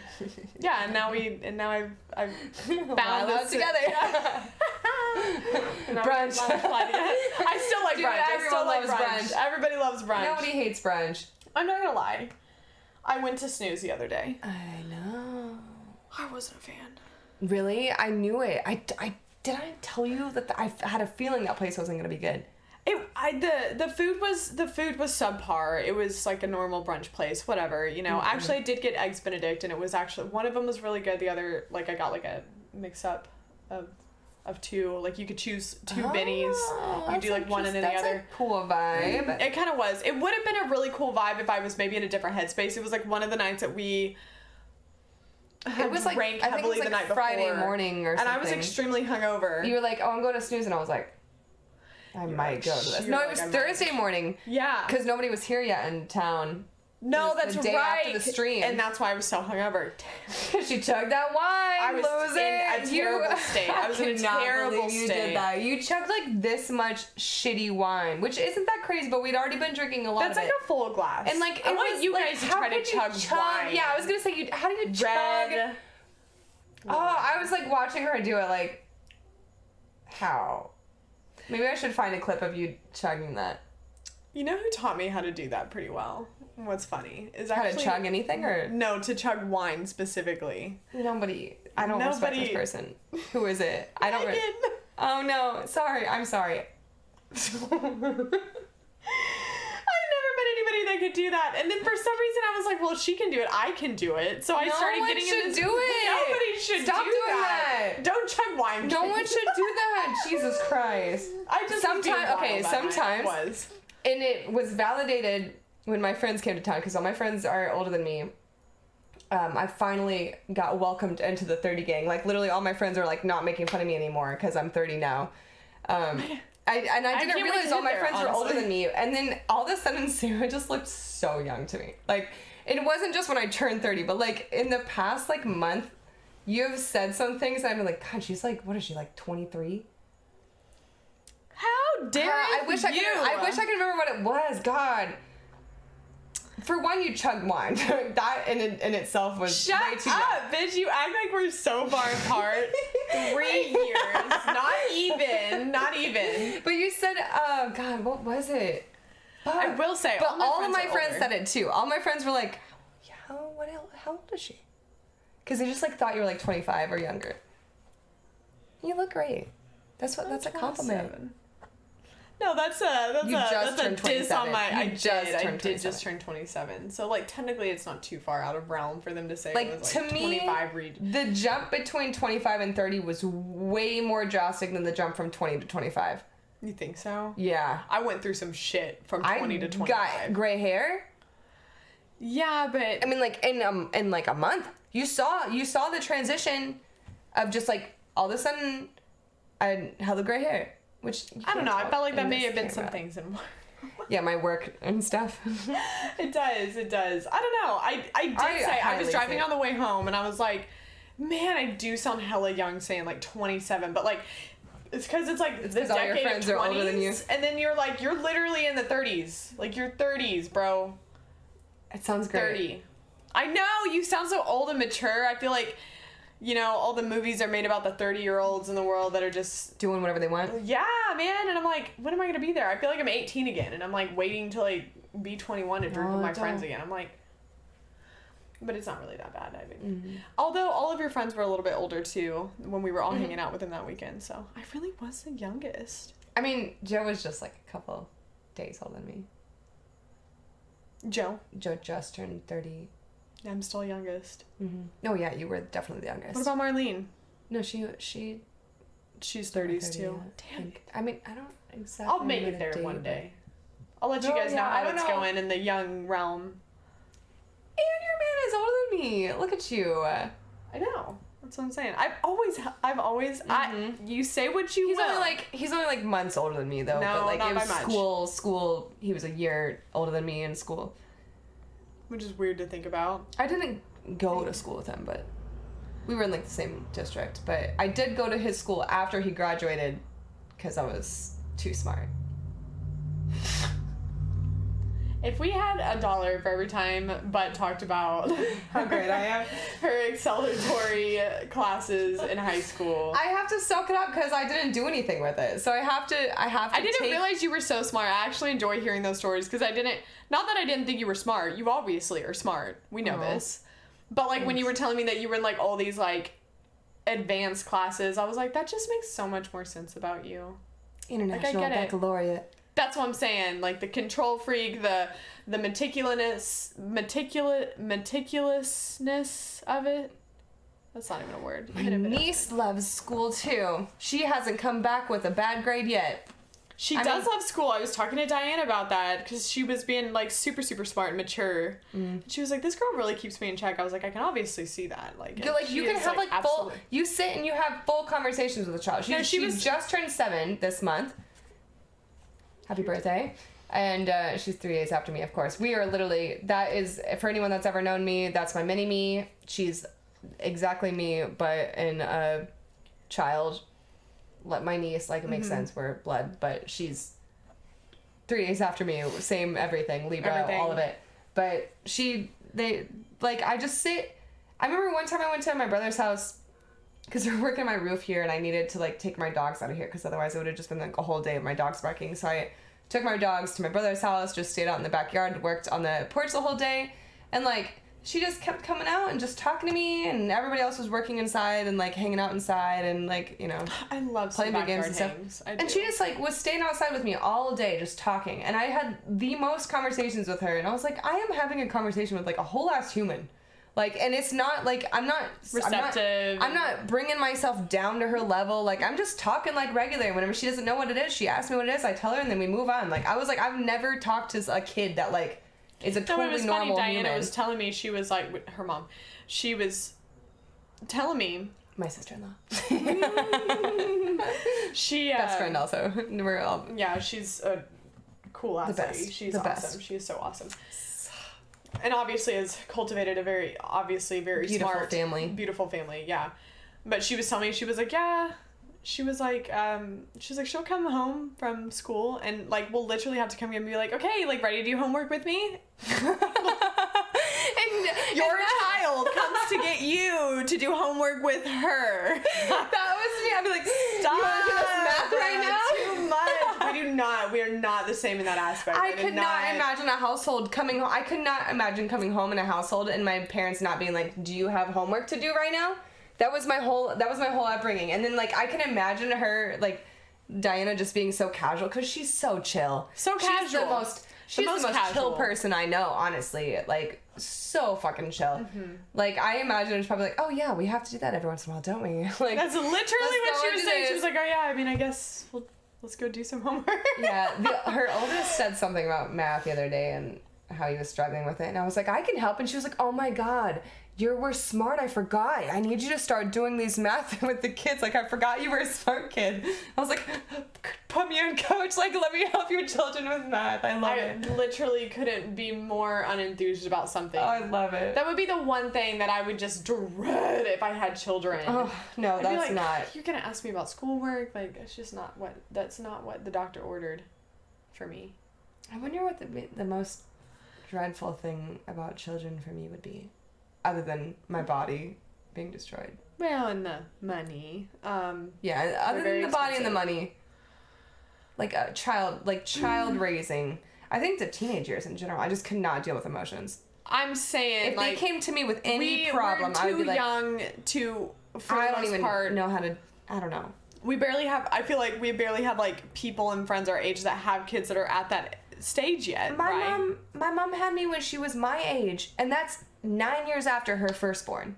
Yeah, and now I've found this
together. Brunch.
I still like brunch.
Everyone loves brunch.
Everybody loves brunch.
Nobody hates brunch.
I'm not going to lie. I went to Snooze the other day.
I know.
I wasn't a fan.
Really? I knew it. Did I tell you that I had a feeling that place wasn't going to be good?
The food was subpar. It was like a normal brunch place, whatever, you know. Mm-hmm. Actually, I did get eggs Benedict, and it was actually, one of them was really good. The other, like, I got like a mix up of two. Like, you could choose two bennies. You do like one and then the other.
That's a cool vibe.
It kind of was. It would have been a really cool vibe if I was maybe in a different headspace. It was like one of the nights that we
it was like,
drank
I think it was
heavily the night before.
Friday morning or something.
And I was extremely hungover.
You were like, oh, I'm going to Snooze, and I was like, I might go to this. No, it was Thursday morning.
Yeah.
Because nobody was here yet in town.
No, that's
the day
right.
After the stream.
And that's why I was so hungover.
She chugged that wine.
I was in a terrible state. I was in a terrible state.
You did that. You chugged like this much shitty wine, which isn't that crazy, but we'd already been drinking a lot of it.
That's like a full glass.
And like,
I want you guys to try to chug wine.
Yeah, I was going to say, how do you chug? Oh, I was like watching her do it like, how? Maybe I should find a clip of you chugging that.
You know who taught me how to do that pretty well? What's funny is
actually... How to chug anything, or...?
No, to chug wine specifically.
Nobody. I don't respect this person. Who is it? I don't... Oh, no. Sorry. I'm sorry.
I've never met anybody that could do that. And then for some reason I was like, well, if she can do it, I can do it. So I started getting in this.
do it.
Nobody should
Stop
do
doing
that. Don't chug wine.
No one should do that. Jesus Christ.
I just
sometimes. And it was validated when my friends came to town, because all my friends are older than me. I finally got welcomed into the 30 gang. Like, literally all my friends are, like, not making fun of me anymore because I'm 30 now. I didn't realize all my friends were older than me. And then all of a sudden, Sarah just looked so young to me. Like, it wasn't just when I turned 30, but, like, in the past, like, month, you have said some things that I've been like, God, she's like, what is she, like, 23?
How dare you?
I wish I could remember what it was. God. For one, you chugged wine. That in itself was
Shut
way too
up, bitch. You act like we're so far apart. 3 years. Not even.
But you said, God, what was it?
I will say,
but all of my friends said it too. All my friends were like, how old is she? Because they just like thought you were like 25 or younger. You look great. That's a compliment.
No, that's a diss on my. I did just turn 27. So like technically, it's not too far out of realm for them to say.
Like,
it was,
to
like,
me,
25 region.
The jump between 25 and 30 was way more drastic than the jump from 20 to 25.
You think so?
Yeah.
I went through some shit from 20 to 25.
Got gray hair.
Yeah, but
I mean, like in like a month, you saw the transition of just like all of a sudden, I had the gray hair. Which
I don't know. I felt like that may have been some things in work.
Yeah, my work and stuff.
It does. I don't know. I was driving on the way home and I was like, man, I do sound hella young saying like 27, but like it's because it's like the
all your friends
decade of 20s,
are older than you.
And then you're like, you're literally in the 30s. Like you're 30s, bro.
It sounds great.
30. I know, you sound so old and mature. I feel like, you know, all the movies are made about the 30-year-olds in the world that are just
doing whatever they want.
Yeah, man. And I'm like, when am I gonna be there? I feel like I'm 18 again, and I'm like waiting to like be 21 and drink with my friends again. I'm like, but it's not really that bad. I mean, although all of your friends were a little bit older too when we were all hanging out with them that weekend, so I really was the youngest.
I mean, Joe was just like a couple days older than me.
Joe
just turned 30.
I'm still youngest.
Oh yeah, you were definitely the youngest.
What about Marlene?
No, she's
30s too. Damn it.
I mean, I don't exactly.
I'll make it there one day. I'll let you guys know how it's going in the young realm.
And your man is older than me. Look at you.
I know. That's what I'm saying. I've always. You say what you will.
He's only like months older than me though.
No,
but like
not
it was
by much.
School. He was a year older than me in school.
Which is weird to think about.
I didn't go to school with him, but we were in like the same district. But I did go to his school after he graduated because I was too smart.
If we had $1 for every time Butt talked about how great I am, her acceleratory classes in high school,
I have to soak it up because I didn't do anything with it. So I have to. I didn't
realize you were so smart. I actually enjoy hearing those stories because I didn't. Not that I didn't think you were smart. You obviously are smart. We know this. But like when you were telling me that you were in like all these like advanced classes, I was like, that just makes so much more sense about you.
International baccalaureate.
That's what I'm saying. Like the control freak, the meticulousness of it. That's not even a word.
My niece loves school too. She hasn't come back with a bad grade yet.
She does love school. I was talking to Diane about that because she was being like super, super smart and mature. She was like, this girl really keeps me in check. I was like, I can obviously see that. Like
you can have like full, you sit and you have full conversations with a child. She just turned 7 this month. Happy birthday. And she's 3 days after me, of course. We are literally, that is, for anyone that's ever known me, that's my mini-me. She's exactly me, but in a child. Let my niece, like, it makes sense, we're blood, but she's 3 days after me, same everything, Libra, all of it. But I just sit, I remember one time I went to my brother's house, because we were working on my roof here, and I needed to, like, take my dogs out of here, because otherwise it would have just been, like, a whole day of my dogs barking. So I took my dogs to my brother's house, just stayed out in the backyard, worked on the porch the whole day, and, like, she just kept coming out and just talking to me, and everybody else was working inside and like hanging out inside and like, you know,
I love
playing video games and stuff. And she just like was staying outside with me all day just talking, and I had the most conversations with her, and I was like, I am having a conversation with like a whole ass human. Like, and it's not like I'm not
receptive.
I'm not bringing myself down to her level. Like, I'm just talking like regular. Whenever she doesn't know what it is, she asks me what it is, I tell her, and then we move on. Like, I was like, I've never talked to a kid that like is a totally
it was
normal
funny. Diana
human.
was telling me, she was like, her mom, she was telling me,
my sister-in-law.
She
best friend also. We're all
she's a cool ass lady. She's
the
awesome.
Best.
She is so awesome. And obviously has cultivated a very
beautiful
smart beautiful family, yeah. But she was telling me, she was like, she's like, she'll come home from school and like we'll literally have to come in and be like, okay, like ready to do homework with me? And your child comes to get you to do homework with her.
That was me. I'd be like,
stop.
You want to do this math right now?
Too much. We do not. We are not the same in that aspect.
I could not imagine a household coming home. I could not imagine coming home in a household and my parents not being like, do you have homework to do right now? That was my whole upbringing. And then like I can imagine her like Diana just being so casual because she's so chill.
So casual.
She's the most chill person I know, honestly. Like, so fucking chill. Mm-hmm. Like, I imagine it's probably like, oh yeah, we have to do that every once in a while, don't we? Like,
that's literally what she was saying. She was like, oh yeah, I mean, I guess let's go do some homework.
Yeah, her oldest said something about math the other day and how he was struggling with it. And I was like, I can help. And she was like, oh my God, we're smart. I forgot. I need you to start doing these math with the kids. Like, I forgot you were a smart kid. I was like, put me on coach. Like, let me help your children with math. I love it.
I literally couldn't be more unenthused about something.
Oh, I love it.
That would be the one thing that I would just dread if I had children.
Oh, no, that's
like,
not.
You're going to ask me about schoolwork? Like, it's just not that's not what the doctor ordered for me.
I wonder what the most dreadful thing about children for me would be. Other than my body being destroyed.
Well, and the money.
Yeah, other than the body and the money. Like a child raising. I think the teenage years in general, I just could not deal with emotions.
I'm saying,
if they came to me with any problem, I would be like,
young to.
I don't even know how to. I don't know.
I feel like we barely have like people and friends our age that have kids that are at that stage yet.
My mom had me when she was my age, and that's 9 years after her firstborn.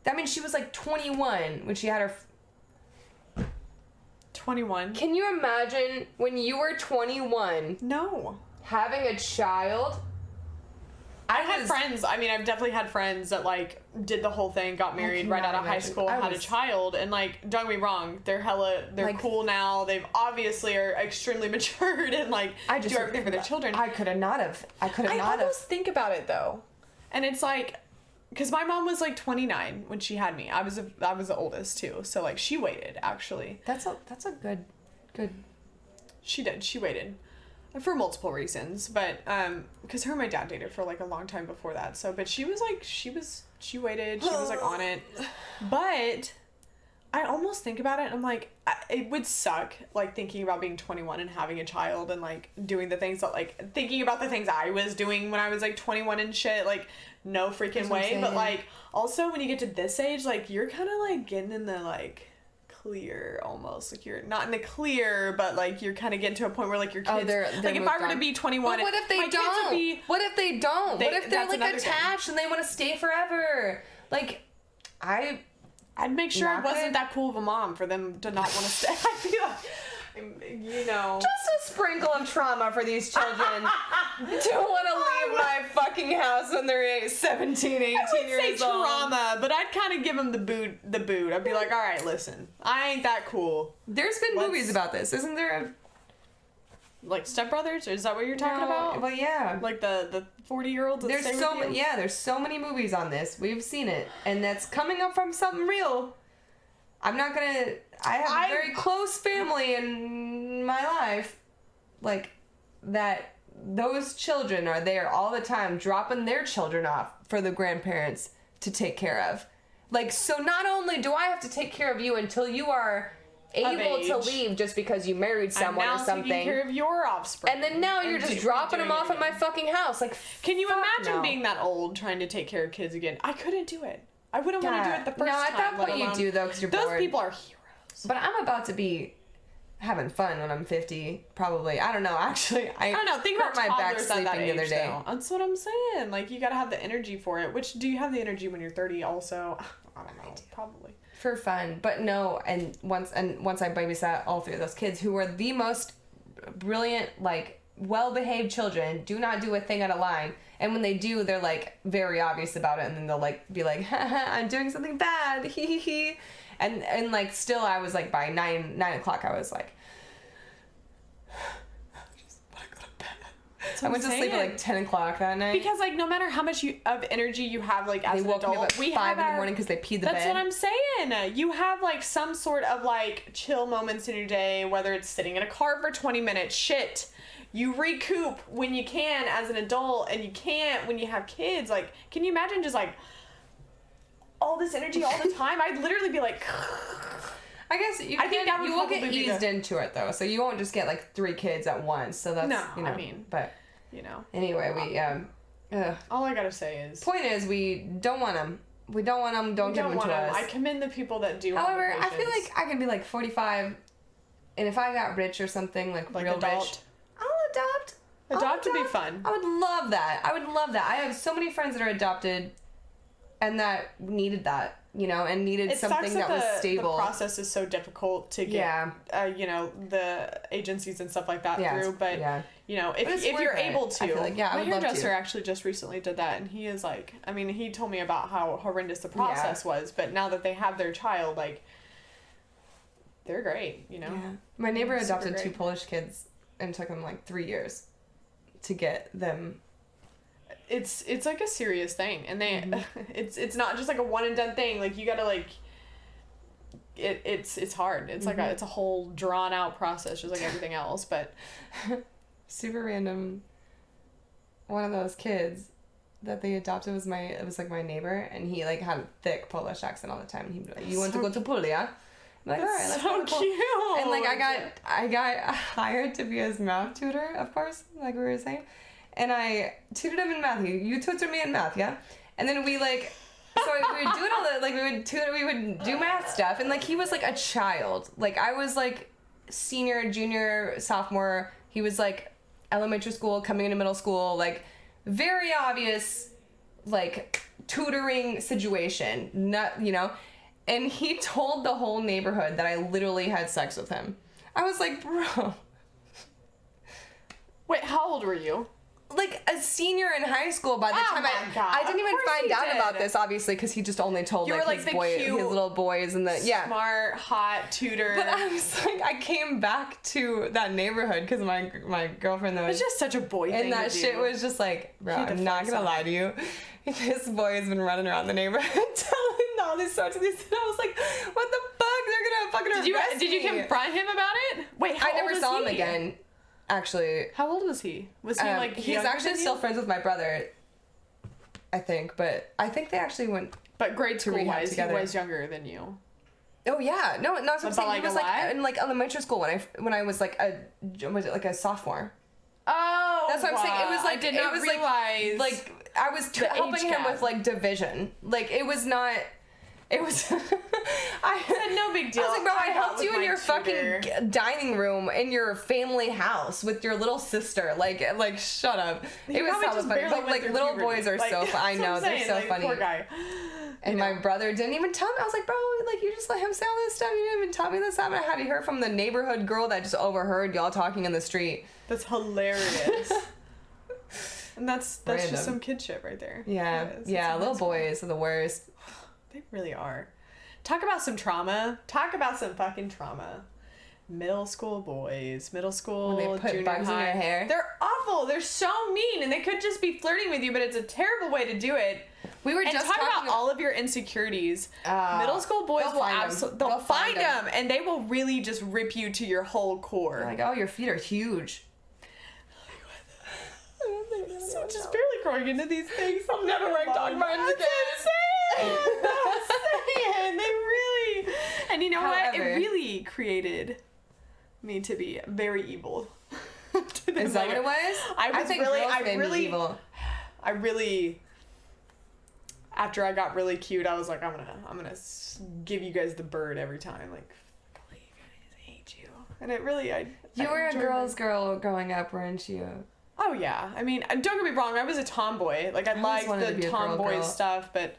That means she was like 21 when she had her.
21.
Can you imagine when you were 21?
No.
Having a child?
I had friends. I mean, I've definitely had friends that like did the whole thing, got married right out of high school, had a child, and like, don't get me wrong, they're like, cool now. They've obviously are extremely matured and like do everything for their children.
I almost
think about it though, and it's like, because my mom was like 29 when she had me. I was the oldest too, so like she waited actually.
That's a good.
She did. She waited. For multiple reasons, but because her and my dad dated for like a long time before that. So, but she was like, she waited, she was like on it. But I almost think about it and I'm like, it would suck like thinking about being 21 and having a child and like doing the things that like thinking about the things I was doing when I was like 21 and shit. Like, no freaking way. But like, also when you get to this age, like you're kind of like getting in the like clear almost, like you're not in the clear, but like you're kind of getting to a point where like your kids,
they're
like if I were to be 21,
but what if they don't? What if they don't? What if they're like attached and they want to stay forever? Like, I'd
make sure I wasn't that cool of a mom for them to not want to stay. I feel like, you know,
just a sprinkle of trauma for these children. Don't want to leave my fucking house when they're 17, 18 years old. I would say
trauma, but I'd kind of give them the boot. I'd be like, all right, listen, I ain't that cool.
There's been movies about this, isn't there?
Like Step Brothers, or is that what you're talking about?
Well, yeah.
Like the 40-year-olds.
There's so many movies on this. We've seen it, and that's coming up from something real. I'm not gonna. I have a very close family in my life, like that. Those children are there all the time, dropping their children off for the grandparents to take care of. Like, so not only do I have to take care of you until you are able to
age.
leave just because you married someone or something.
Taking care of your offspring.
And then now you're just dropping them off at my fucking house. Like,
can you imagine
no.
being that old trying to take care of kids again? I couldn't do it. I wouldn't want to do it the first time.
No, at that point you do, though, because you're bored.
Those people are heroes.
But I'm about to be having fun when I'm 50, probably. I don't know, actually. I
don't know. Think about
my back
toddlers at that
sleeping the other
age,
day.
though. That's what I'm saying. Like, you gotta have the energy for it. Which, do you have the energy when you're 30 also? I don't know. Probably.
For fun. But no, and once I babysat all three of those kids who were the most brilliant, like, well-behaved children, do not do a thing out of line. And when they do, they're, like, very obvious about it, and then they'll, like, be like, haha, I'm doing something bad, hee hee hee. And like, still, I was, like, by 9 o'clock, I was like, I just want to go to bed. I went to sleep at, like, 10 o'clock that night.
Because, like, no matter how much of energy you have, like, as an adult,
me up at 5 in the morning because they peed the bed.
That's what I'm saying. You have, like, some sort of, like, chill moments in your day, whether it's sitting in a car for 20 minutes. Shit. You recoup when you can as an adult, and you can't when you have kids. Like, can you imagine just, like, all this energy all the time? I'd literally be like...
I guess you will get eased into it, though, so you won't just get, like, 3 kids at once, so that's, you know, I mean, but,
you know.
Anyway,
all I gotta say is...
Point is, we don't want them. We don't want them, don't give them to us.
I commend the people that do.
However, I feel like I could be, like, 45, and if I got rich or something, like real rich... I'll adopt.
Adopt would be fun.
I would love that. I have so many friends that are adopted and that needed that, you know, and needed something that was stable.
The process is so difficult to get, you know, the agencies and stuff like that through. But, you know, if you're able to.
I feel like,
my hairdresser actually just recently did that, and he is like, I mean, he told me about how horrendous the process was, but now that they have their child, like, they're great, you know? Yeah.
My neighbor adopted 2 Polish kids. And it took them like 3 years to get them.
It's like a serious thing, and they it's not just like a one and done thing. Like, you gotta like it's hard. It's like it's a whole drawn out process, just like everything else. But
super random. One of those kids that they adopted was my neighbor, and he like had a thick Polish accent all the time. He'd be like, "You want to go to Polia?" Like, all right, let's
so
go.
Cute.
And like I got hired to be his math tutor, of course, like we were saying, and I tutored him in math. You tutored me in math, yeah. And then we like, so we would do it all the like we would do math stuff, and like he was like a child. Like I was like senior, junior, sophomore. He was like elementary school, coming into middle school. Like very obvious, like tutoring situation. Not, you know. And he told the whole neighborhood that I literally had sex with him. I was like, bro.
Wait, how old were you?
Like a senior in high school by the time I didn't even find out about this, obviously, because he just only told like his little boys and the
smart, hot tutor.
But I was like, I came back to that neighborhood because my girlfriend that was
just such a boy thing
and that
to
shit
do.
was just like, bro, I'm not gonna lie to you. This boy has been running around the neighborhood telling all these sorts of these. And I was like, what the fuck? They're gonna fucking arrest me.
Did you confront him about it? Wait,
I never saw him again. Actually,
how old was he? Was he like
he's actually still friends with my brother, I think, but I think they actually went.
But grade school wise, he was younger than you.
Oh yeah, no, I'm saying
like
he was like in like elementary school when I was like a sophomore.
Oh,
that's what I'm saying. It was like
I did not realize
like I was helping him with like division. Like it was not. It was. I
said no big deal.
I was like, bro, I helped you in your fucking dining room in your family house with your little sister. Like shut up. It was so funny. But like little boys are so funny. I know they're so funny.
Poor guy.
And my brother didn't even tell me. I was like, bro, like you just let him say all this stuff. You didn't even tell me this stuff. And I had to hear from the neighborhood girl that just overheard y'all talking in the street.
That's hilarious. And that's
Random.
Just some kid shit right there.
Yeah, little boys are the worst.
They really are. Talk about some trauma. Talk about some fucking trauma. Middle school boys. Middle school,
when they put
junior
bugs
high.
in your hair.
They're awful. They're so mean. And they could just be flirting with you, but it's a terrible way to do it.
We were just
talk about all of your insecurities. Middle school boys will absolutely... They'll find them. And they will really just rip you to your whole core.
They're like, oh, your feet are huge.
So just barely growing into these things.
I'm never talking about it again.
That's insane. They really, And you know what? It
However-
really created me to be very evil.
Is that what it was?
I
think girls made me evil.
I really, after I got really cute, I was like, I'm gonna give you guys the bird every time. Like, I hate you. And it really,
You were a girl's girl growing up, weren't you?
Oh yeah. I mean, don't get me wrong. I was a tomboy. Like, I liked
wanted to be
the
a girl
tomboy
girl.
stuff, but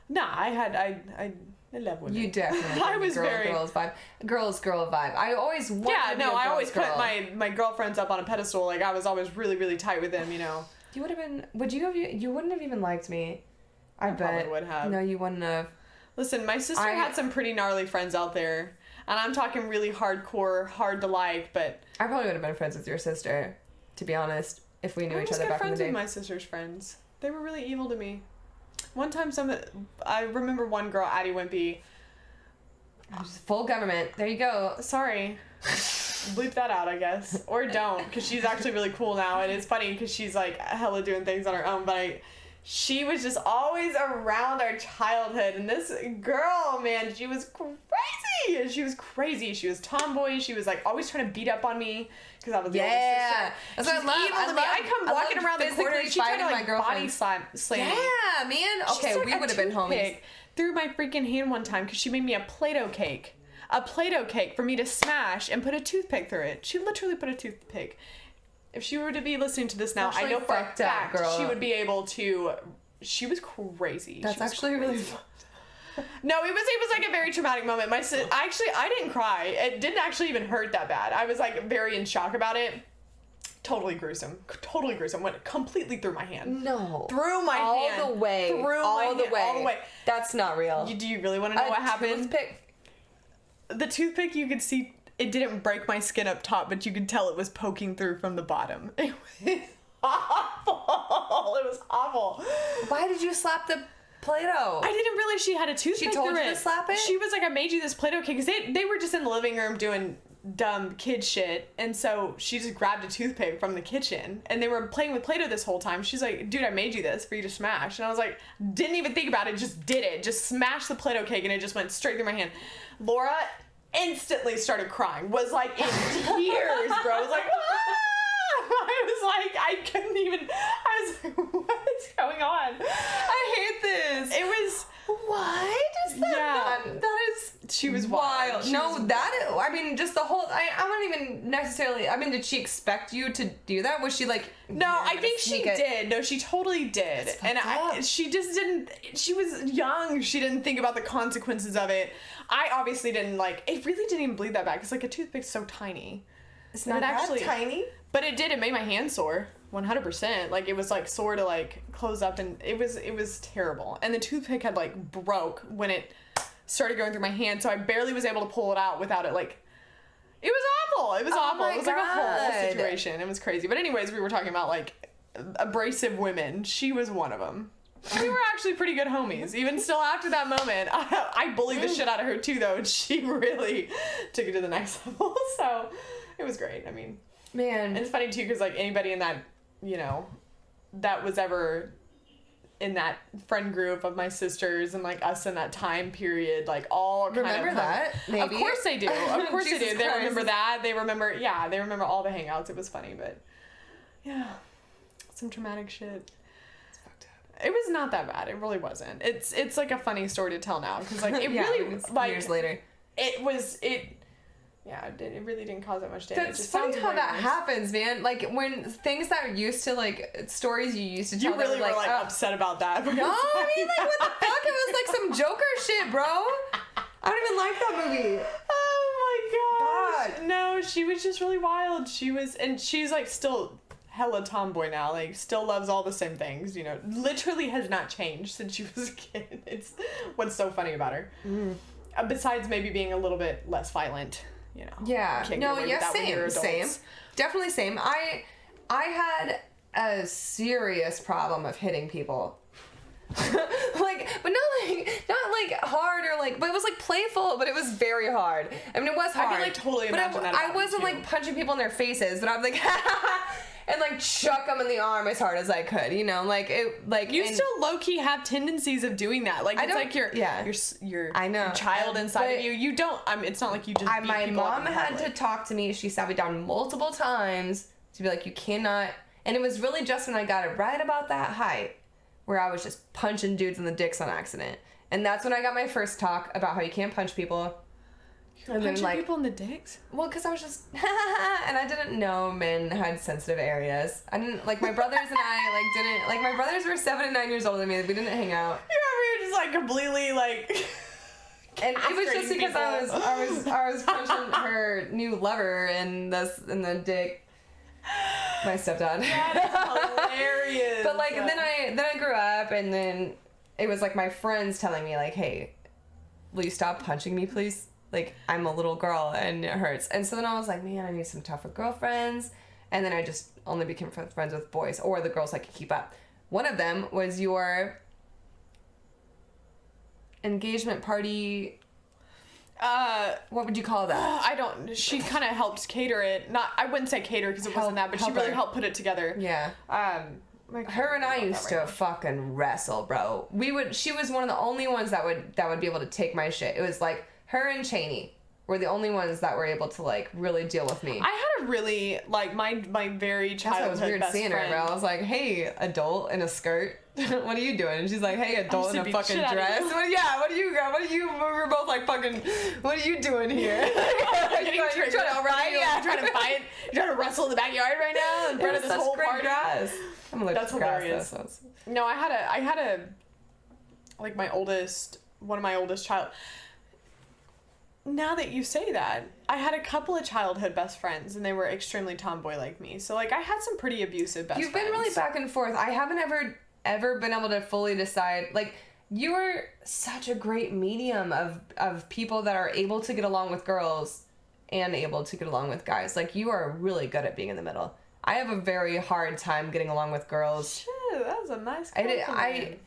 nah, I love women.
You definitely
I was
girls vibe. Girls girl vibe. I always wanted to be a
I
girl's
always
girl.
put my girlfriends up on a pedestal. Like, I was always really, really tight with them, you know.
You would have been. You wouldn't have even liked me. I bet.
Probably would have.
No, you wouldn't have.
Listen, my sister had some pretty gnarly friends out there, and I'm talking really hardcore, hard to like, but
I probably would have been friends with your sister, to be honest, if we knew each other back in the
friends
day.
with my sister's friends. They were really evil to me. One time, I remember one girl, Addie Wimpy.
Full government. There you go.
Sorry. Bleep that out, I guess. Or don't, because she's actually really cool now, and it's funny because she's like hella doing things on her own, but she was just always around our childhood, and this girl, man, she was crazy. She was crazy. She was tomboy. She was like always trying to beat up on me because I was the older sister.
That's what I love.
Evil to me. I come walking around the corner and she tried to like body slam me.
Yeah, man. Okay, we would have been homies.
Through my freaking hand one time because she made me a Play-Doh cake. A Play-Doh cake for me to smash and put a toothpick through it. She literally put a toothpick. If she were to be listening to this now, I know for a fact she would be able to. She was crazy.
That's actually really fun.
No, it was like a very traumatic moment. I didn't cry. It didn't actually even hurt that bad. I was like very in shock about it. Totally gruesome. Totally gruesome. Went completely through my hand.
No.
Through my hand.
All the way. All the way. That's not real.
Do you really want to know what happened?
Toothpick.
The toothpick, you could see it didn't break my skin up top, but you could tell it was poking through from the bottom. It was awful. It was awful.
Why did you slap the Play-Doh?
I didn't realize she had a toothpick.
She told you to slap it?
She was like, I made you this Play-Doh cake. Because they were just in the living room doing dumb kid shit. And so she just grabbed a toothpick from the kitchen. And they were playing with Play-Doh this whole time. She's like, dude, I made you this for you to smash. And I was like, didn't even think about it. Just did it. Just smashed the Play-Doh cake and it just went straight through my hand. Laura instantly started crying. Was like in tears, bro. I was like, ah! I was like, I couldn't even. I was like, what is going on? I hate this. It was.
What is that?
Yeah.
That is.
She was wild.
I mean, just the whole. I don't even necessarily. I mean, did she expect you to do that? Was she like?
No, I think she did. No, she totally did. And she just didn't. She was young. She didn't think about the consequences of it. I obviously didn't like. It really didn't even bleed that bad because like a toothpick's so tiny.
It's not that tiny.
But it did. It made my hand sore. 100%. Like it was like sore to like close up, and it was terrible. And the toothpick had like broke when it started going through my hand, so I barely was able to pull it out without it like. It was awful. It was awful. It was like a whole situation. It was crazy. But anyways, we were talking about like abrasive women. She was one of them. We were actually pretty good homies. Even still after that moment, I bullied the shit out of her too, though, and she really took it to the next level. So it was great. I mean,
man,
and it's funny too because like anybody in that, you know, that was ever in that friend group of my sisters and like us in that time period, like all kind
remember
of
that. Maybe.
Of course they do. Of course they do. They
Christ.
remember that. They remember. Yeah, they remember all the hangouts. It was funny, but yeah, some traumatic shit. It was not that bad. It really wasn't. It's like a funny story to tell now because like it really like
years later.
It really didn't cause that much damage.
That's funny how that happens, man. Like when things that are used to like stories you used to tell.
You really
were
like upset about that.
No, I mean like what the fuck? It was like some Joker shit, bro. I don't even like that movie.
Oh my god. No, she was just really wild. She's like still hella tomboy now, like still loves all the same things, you know, literally has not changed since she was a kid. It's what's so funny about her. Besides maybe being a little bit less violent, you know.
Yeah. No, yeah, same. Definitely same. I had a serious problem of hitting people. Like, but not like hard or like, but it was like playful, but it was very hard. I mean, it was hard.
I can like totally imagine that.
I wasn't like punching people in their faces, but I'm like, and like chuck them in the arm as hard as I could, you know, like it, like
you still low key have tendencies of doing that. Like it's like your
I know
child inside of you. You don't. I mean, it's not like you just.
My mom had to talk to me. She sat me down multiple times to be like, you cannot. And it was really just when I got it right about that height where I was just punching dudes in the dicks on accident. And that's when I got my first talk about how you can't punch people.
And punching people in the dicks?
Well, because I was just, and I didn't know men had sensitive areas. I didn't, like, my brothers and I, like, didn't, like, my brothers were 7 and 9 years older than me. We didn't hang out.
You were just, like, completely, like,
and it was just because I was punching her new lover in the dick. My stepdad.
That is hilarious.
But, like, then I grew up, and then it was, like, my friends telling me, like, hey, will you stop punching me, please? Like, I'm a little girl and it hurts. And so then I was like, man, I need some tougher girlfriends. And then I just only became friends with boys or the girls I could keep up. One of them was your engagement party. What would you call that?
I don't. She kind of helped cater it. I wouldn't say cater because it wasn't that, but she really helped put it together.
Yeah. Her and I used to fucking wrestle, bro. She was one of the only ones that would be able to take my shit. It was like, her and Cheney were the only ones that were able to, like, really deal with me.
I had a really, like, my very childhood best friend. That's why it was weird seeing her, bro. I
was like, hey, adult in a skirt, what are you doing? And she's like, hey, adult in a fucking dress. What do you got? We were both like, fucking, what are you doing here? You're trying to fight? Yeah.
You're trying to fight? You're trying to wrestle in the backyard right now in front of this whole party?
Grass. I'm allergic
That's
to grass,
hilarious.
Though, so
no, I had a, like, one of my oldest child. Now that you say that, I had a couple of childhood best friends, and they were extremely tomboy like me. So, like, I had some pretty abusive best friends.
You've been really back and forth. I haven't ever been able to fully decide. Like, you are such a great medium of people that are able to get along with girls and able to get along with guys. Like, you are really good at being in the middle. I have a very hard time getting along with girls.
Shit, that was a nice compliment.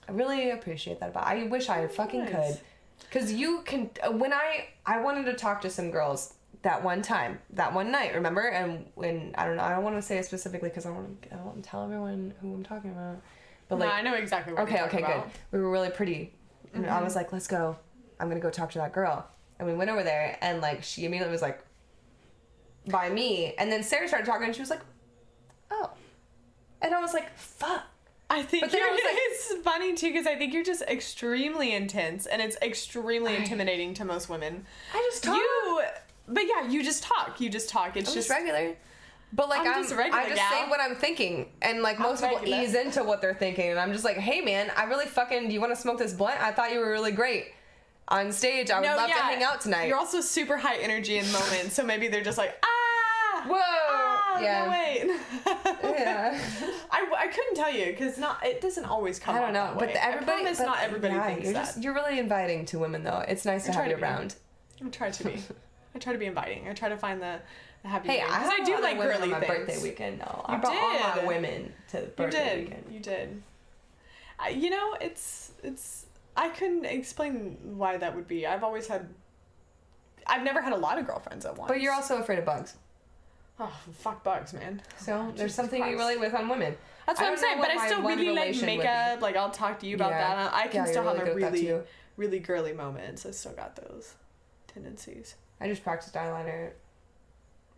I really appreciate that. But I wish I fucking could. Because you can, when I wanted to talk to some girls that one night, remember? And when, I don't want to say it specifically because I don't want to tell everyone who I'm talking about. But like,
no, I know exactly what you're talking about.
Good. We were really pretty. And I was like, let's go. I'm going to go talk to that girl. And we went over there, and like, she immediately was like, by me. And then Sarah started talking, and she was like, oh. And I was like, fuck.
I think it's funny too because I think you're just extremely intense and it's extremely intimidating to most women.
I just talk.
But yeah, you just talk. It's just
regular. But like I just say what I'm thinking, and like most people ease into what they're thinking, and I'm just like, hey man, I really fucking. Do you want to smoke this blunt? I thought you were really great on stage. I would love to hang out tonight.
You're also super high energy in moments, so maybe they're just like,
whoa,
yeah, no, wait.
Yeah.
I couldn't tell you because it doesn't always come. I don't know,
but everybody.
Not everybody thinks that.
You're really inviting to women, though. It's nice to have you around.
I try to be. I try to be inviting. I try to find the happy.
Hey, I do like girly
on
my
things.
birthday weekend. No, I brought all my women to the birthday weekend.
You did. You know, it's. I couldn't explain why that would be. I've never had a lot of girlfriends at once.
But you're also afraid of bugs.
Oh, fuck bugs, man.
So there's something you relate with on women.
That's what I'm saying, but I still really like makeup. Like, I'll talk to you about that. I can still have a really girly moments. I still got those tendencies.
I just practiced eyeliner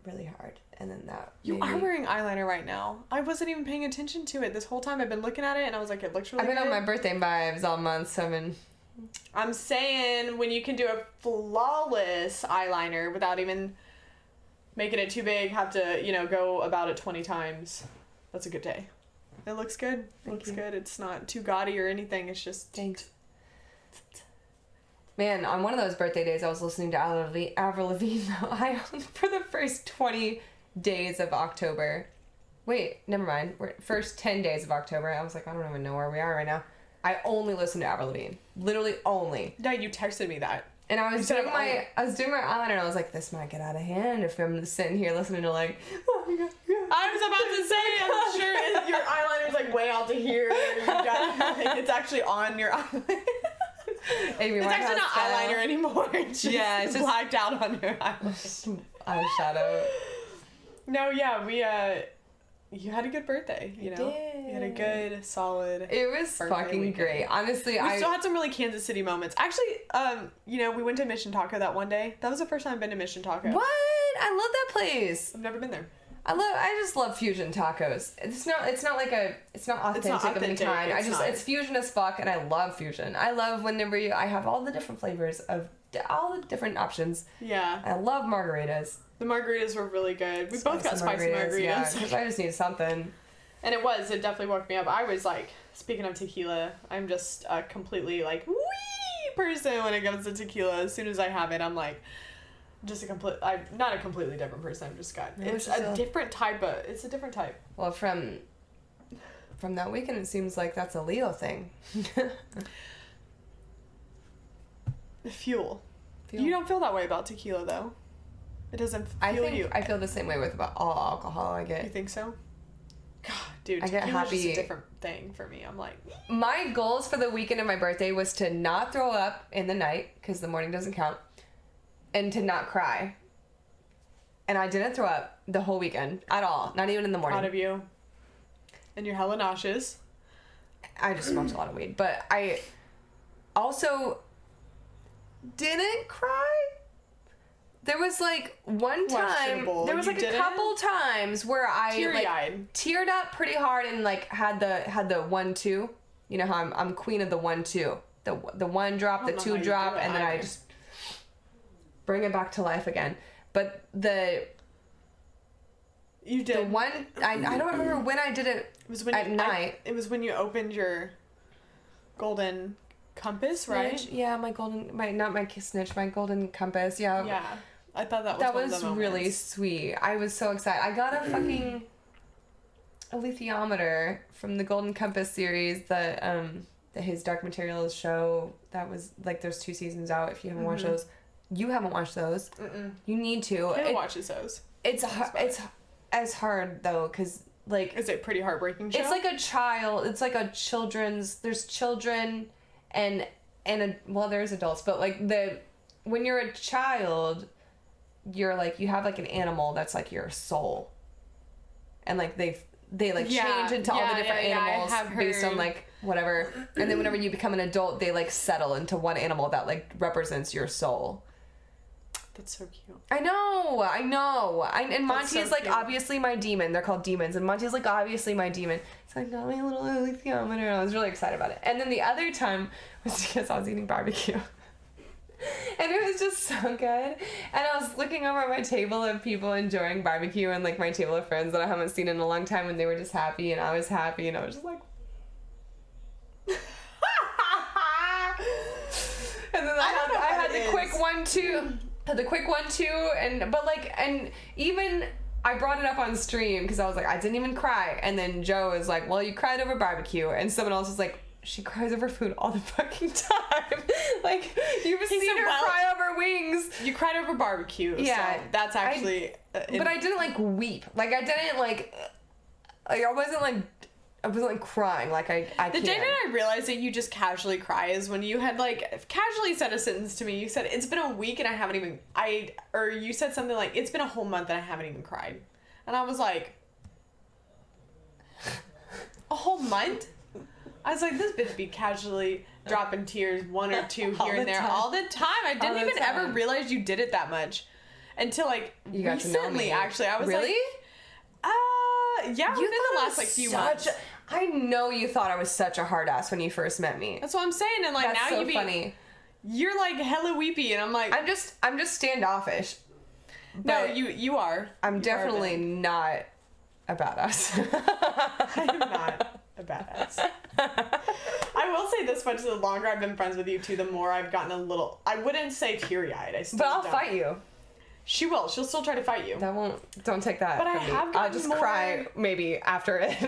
really hard, and then that.
You are wearing eyeliner right now. I wasn't even paying attention to it this whole time. I've been looking at it, and I was like, it looks really good.
I've been on my birthday vibes all month, so
I'm saying when you can do a flawless eyeliner without even making it too big, have to, go about it 20 times. That's a good day. It looks good. It looks good. It's not too gaudy or anything. It's just...
Thanks. Man, on one of those birthday days, I was listening to Avril Lavigne for the first 20 days of October. Wait, never mind. First 10 days of October. I was like, I don't even know where we are right now. I only listened to Avril Lavigne. Literally only.
Yeah, you texted me that.
And I was doing my eyeliner, and I was like, this might get out of hand if I'm sitting here listening to like, oh my god.
I was about to say, I'm sure your eyeliner's like way out to here. It's actually on your eyeliner. It's actually not eyeliner anymore. It's just blacked out on your eyeliner.
Eyeshadow.
No, yeah, you had a good birthday, you know?
did.
You had a good, solid
It was
birthday
fucking
weekend.
great. Honestly,
We still had some really Kansas City moments. Actually, you know, we went to Mission Taco that one day. That was the first time I've been to Mission Taco.
What? I love that place.
I've never been there.
I just love fusion tacos. It's not authentic of any kind. It's fusion as fuck, and I love fusion. I love whenever I have all the different flavors of all the different options.
Yeah.
I love margaritas.
The margaritas were really good. We both got spicy margaritas.
Yeah, 'cause I just need something.
And it definitely woke me up. I was like, speaking of tequila, I'm just a completely like wee person when it comes to tequila. As soon as I have it, I'm like, I'm not a completely different person. I've just got, it's a different type.
Well, from that weekend, it seems like that's a Leo thing.
Fuel. You don't feel that way about tequila, though. It doesn't fuel you.
I feel the same way with about all alcohol I get.
You think so? God, dude,
I get
tequila's
happy.
just a different thing for me. I'm like...
My goals for the weekend of my birthday was to not throw up in the night, because the morning doesn't count, and to not cry. And I didn't throw up the whole weekend at all. Not even in the morning.
Proud of you. And you're hella nauseous.
I just smoked a lot of weed. But I also didn't cry. There was like one time, there was like a couple times where I like teared up pretty hard and like had the 1-2. You know how I'm queen of the 1-2. The 1 drop, the 2 drop, and then I just bring it back to life again. But
you did
the one I don't remember when I did it. It was at night.
It was when you opened your golden compass, right?
Yeah, my golden compass. Yeah.
Yeah. I thought that
was really sweet. I was so excited. I got a fucking alethiometer from the Golden Compass series, the his Dark Materials show. That was like, there's 2 seasons out. If you haven't watched those, you haven't watched those. You need to.
Kayla watches those.
It's hard though, because like,
is it pretty heartbreaking show?
It's like a child. It's like a children's. There's children and there's adults, but like when you're a child, you're like, you have like an animal that's like your soul, and like they change into all the different animals based on like whatever, and then whenever you become an adult, they like settle into one animal that like represents your soul.
That's so cute.
I know. And Monty is like, cute. Obviously my demon. They're called demons, and Monty's like, obviously my demon. So I got my little alethiometer, and I was really excited about it. And then the other time was because I was eating barbecue. And it was just so good. And I was looking over at my table of people enjoying barbecue, and like my table of friends that I haven't seen in a long time, and they were just happy, and I was happy, and I was just like... And then I had the quick 1-2. The quick 1-2, and even I brought it up on stream because I was like, I didn't even cry. And then Joe was like, well, you cried over barbecue. And someone else was like, she cries over food all the fucking time. Like, you've seen her cry over wings.
You cried over barbecue. Yeah. So that's actually...
but I didn't, like, weep. Like, I didn't, like I wasn't, like, crying. Like, I
The day that I realized that you just casually cry is when you had, like, casually said a sentence to me. You said, it's been a week and I haven't even... Or you said something like, it's been a whole month and I haven't even cried. And I was like... A whole month? I was like, this bitch be casually dropping tears, 1 or 2 here and there all the time. I didn't even ever realize you did it that much until like
you got
recently.
To know me.
Actually, I was
really?
Like, yeah, within the last like few months.
I know you thought I was such a hard ass when you first met me.
That's what I'm saying, and like
that's
now
so
you be
funny.
You're like hella weepy, and I'm like,
I'm just standoffish.
No, you are.
I'm definitely not a badass.
I am not a badass. I will say this much: the longer I've been friends with you two, the more I've gotten a little. I wouldn't say teary-eyed.
But I'll fight you.
She will. She'll still try to fight you.
That won't. Don't take that.
But
from
I have
me.
gotten
I'll just cry maybe after it.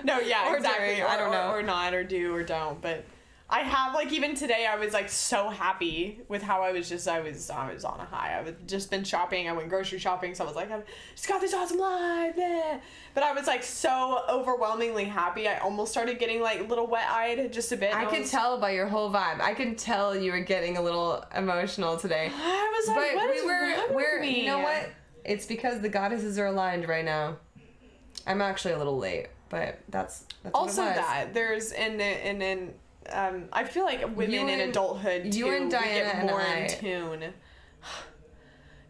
No, yeah,
or
exactly.
During, I don't know,
or not, or do or don't. But I have like even today, I was like so happy with how I was on a high. I've just been shopping. I went grocery shopping, so I was like, I just got this awesome life. Yeah. But I was like so overwhelmingly happy. I almost started getting like a little wet-eyed just a bit.
I could tell by your whole vibe. I could tell you were getting a little emotional today.
I was like, what is wrong with me?
You know what? It's because the goddesses are aligned right now. I'm actually a little late, but that's
also
what it was.
that there's I feel like women in adulthood too,
and Diana
we get more
and I,
in tune.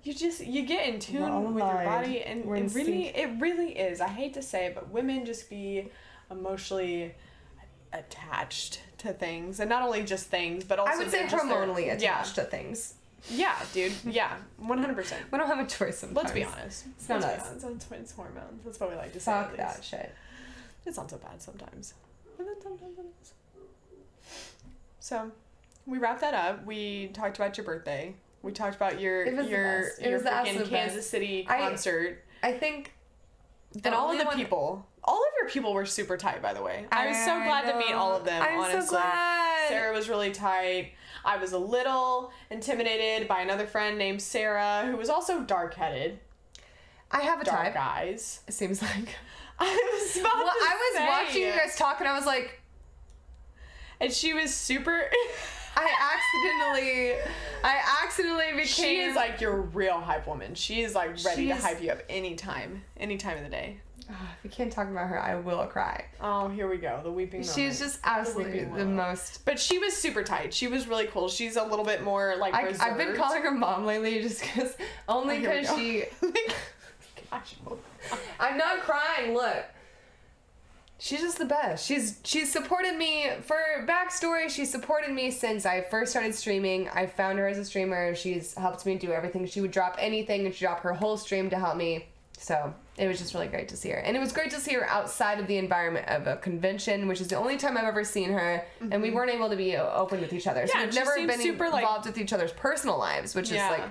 You get in tune with your body, and it really is. I hate to say it, but women just be emotionally attached to things, and not only just things, but also
I would say hormonally attached to things.
Yeah, dude. Yeah, 100%.
We don't have a choice sometimes.
Let's be honest.
It's not us.
It's hormones. That's what we like to say.
Fuck that shit.
It's not so bad sometimes. But then sometimes it is. So, we wrapped that up. We talked about your birthday. We talked about your freaking Kansas City concert.
I think...
And all of your people were super tight, by the way. I was so glad to meet all of them, honestly.
So glad.
Sarah was really tight. I was a little intimidated by another friend named Sarah, who was also dark-headed.
I have a type.
Dark eyes.
It seems like.
I was
watching you guys talk, and I was like...
And she was super...
I accidentally became...
She is like your real hype woman. She is like ready to hype you up any time of the day.
If we can't talk about her, I will cry.
Oh, here we go. The weeping moment.
She's just absolutely the most...
But she was super tight. She was really cool. She's a little bit more like reserved.
I've been calling her mom lately just because... Only because she...
Gosh.
I'm not crying, look. She's just the best. She's supported me. For backstory, she's supported me since I first started streaming. I found her as a streamer. She's helped me do everything. She would drop anything, and she'd drop her whole stream to help me. So it was just really great to see her. And it was great to see her outside of the environment of a convention, which is the only time I've ever seen her. Mm-hmm. And we weren't able to be open with each other. So we've never been involved with each other's personal lives, which is like...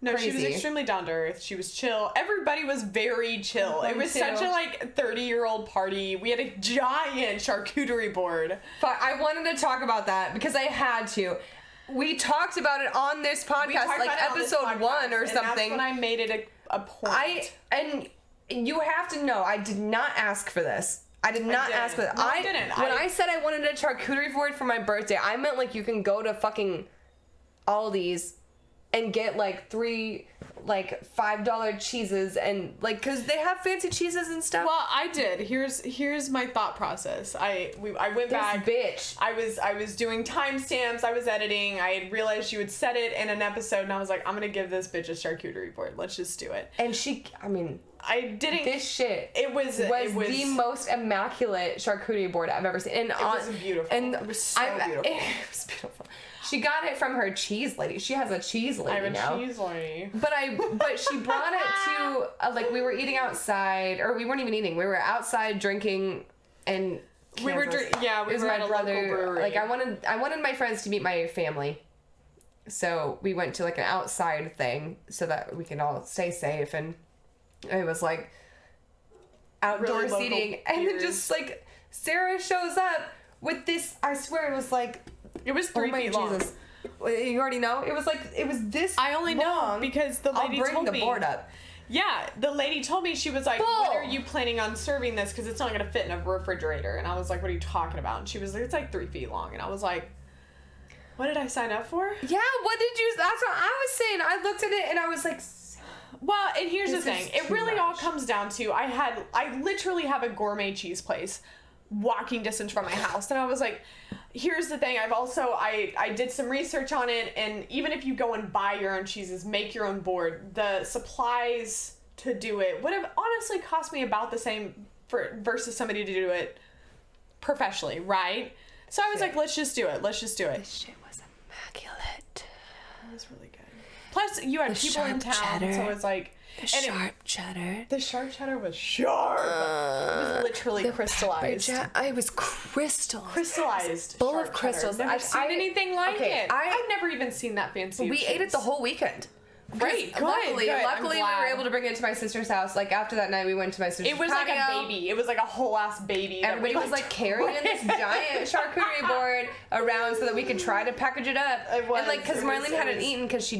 No,
crazy.
She was extremely down to earth. She was chill. Everybody was very chill. It was such a 30-year-old party. We had a giant charcuterie board.
But I wanted to talk about that because I had to. We talked about it on this podcast, like episode 1 or something. That's
when I made it a point.
And you have to know, I did not ask for this. I did not ask for that.
No, I didn't.
When I said I wanted a charcuterie board for my birthday, I meant like you can go to fucking Aldi's and get like 3 $5 cheeses and like because they have fancy cheeses and stuff.
Well, I did. Here's my thought process. I went back.
Bitch.
I was doing timestamps. I was editing. I had realized you would set it in an episode, and I was like, I'm gonna give this bitch a charcuterie board. Let's just do it.
And I didn't. This shit. It was the most immaculate charcuterie board I've ever seen. And
it was beautiful.
And
it was so beautiful.
It was beautiful. She got it from her cheese lady. She has a cheese lady now.
I have a cheese lady.
But she brought it to we were eating outside, or we weren't even eating. We were outside drinking, and
we were drinking. Yeah, we were at a local brewery.
Like I wanted my friends to meet my family, so we went to like an outside thing so that we can all stay safe, and it was like outdoor really seating, and then just like Sarah shows up with this. I swear it was like.
It was 3 feet long. Jesus.
You already know? It was this
I only
long.
know because the lady
I'll bring
told
the
me.
board up.
Yeah, the lady told me, she was like, when are you planning on serving this? Because it's not going to fit in a refrigerator. And I was like, what are you talking about? And she was like, it's like 3 feet long. And I was like, what did I sign up for?
Yeah, what did you... That's what I was saying. I looked at it and I was like...
Well, and here's the thing. It really all comes down to, I literally have a gourmet cheese place walking distance from my house. And I was like... Here's the thing, I did some research on it, and even if you go and buy your own cheeses, make your own board, the supplies to do it would have honestly cost me about the same versus somebody to do it professionally, right? So I was like, let's just do it. This
shit was immaculate.
It was really good. Plus, you had people in town, cheddar. So it was like...
The sharp cheddar.
The sharp cheddar was sharp. It was literally crystallized.
It was crystallized.
Full of crystals. I've never seen anything like it. I've never even seen that fancy.
We ate it the whole weekend.
Great, good.
Luckily, we were able to bring it to my sister's house. Like after that night, we went to my sister's.
It was patio. Like a baby. It was like a whole ass baby.
Everybody was like carrying this giant charcuterie board around so that we could try to package it up.
It was,
and like because Marlene hadn't eaten because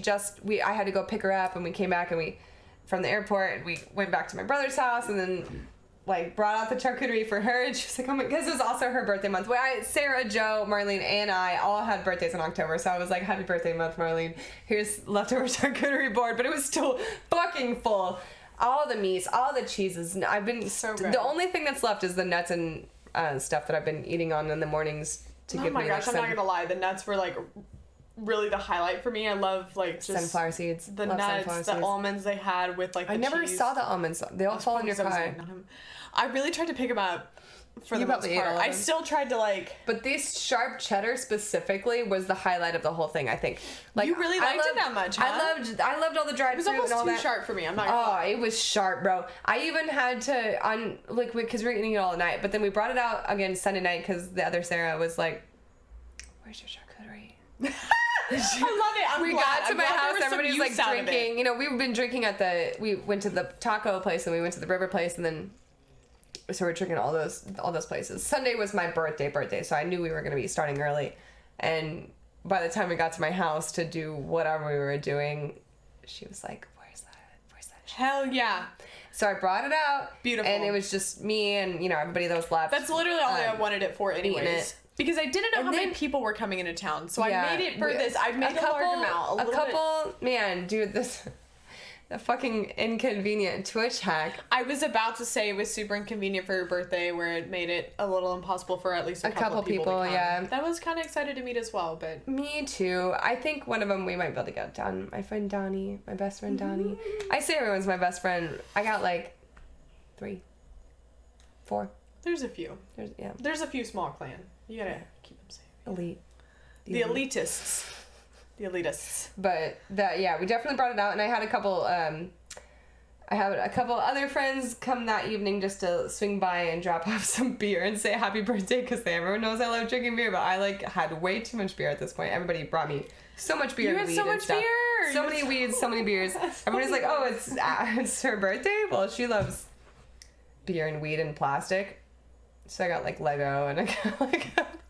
I had to go pick her up, and we came back and from the airport, we went back to my brother's house, and then like brought out the charcuterie for her, and she was like, oh my, because it was also her birthday month. Sarah, Joe, Marlene, and I all had birthdays in October, so I was like, happy birthday month, Marlene. Here's leftover charcuterie board, but it was still fucking full. all the meats, all the cheeses. I've been
So good.
The only thing that's left is the nuts and stuff that I've been eating on in the mornings to give me.
Oh my gosh, I'm not gonna lie. The nuts were like really the highlight for me. I love like just
sunflower seeds.
the
Love
nuts, the almonds they had with like the
I never
cheese.
saw the almonds. They all fall in your car.
I really tried to pick them up for the most part. I still tried to like.
But this sharp cheddar specifically was the highlight of the whole thing. I think. Like
you really liked it that much, huh?
I loved all the dried fruit and all that.
It was almost too sharp for me. I'm not gonna lie.
It was sharp, bro. I even had to because we were eating it all night. But then we brought it out again Sunday night because the other Sarah was like, "Where's your charcuterie?"
I love it.
We got to my house. Everybody's like drinking. You know, we've been drinking we went to the taco place and we went to the river place and then. So we're drinking all those places. Sunday was my birthday, so I knew we were going to be starting early. And by the time we got to my house to do whatever we were doing, she was like, Where's that?
Hell yeah.
So I brought it out.
Beautiful.
And it was just me and, everybody that was left.
That's literally all I wanted it for anyways.
It.
Because I didn't know how many people were coming into town. So I made it for this. I made a large amount. Man, dude, this... A fucking inconvenient Twitch hack. I was about to say it was super inconvenient for your birthday where it made it a little impossible for at least a couple people to come.
Yeah.
That was kind of excited to meet as well, but...
Me too. I think one of them we might be able to get done. My friend Donnie, my best friend Donnie. I say everyone's my best friend. I got like 3, 4.
There's a few. There's a few small clan. You gotta keep them safe.
Elite.
The elitists. The elitists.
But we definitely brought it out, and I had a couple other friends come that evening just to swing by and drop off some beer and say happy birthday because everyone knows I love drinking beer, but I had way too much beer at this point. Everybody brought me so much beer and weed and stuff.
Beer.
So many weeds, so many beers. Everybody's like, oh, it's her birthday? Well, she loves beer and weed and plastic. So I got like Lego and I got like...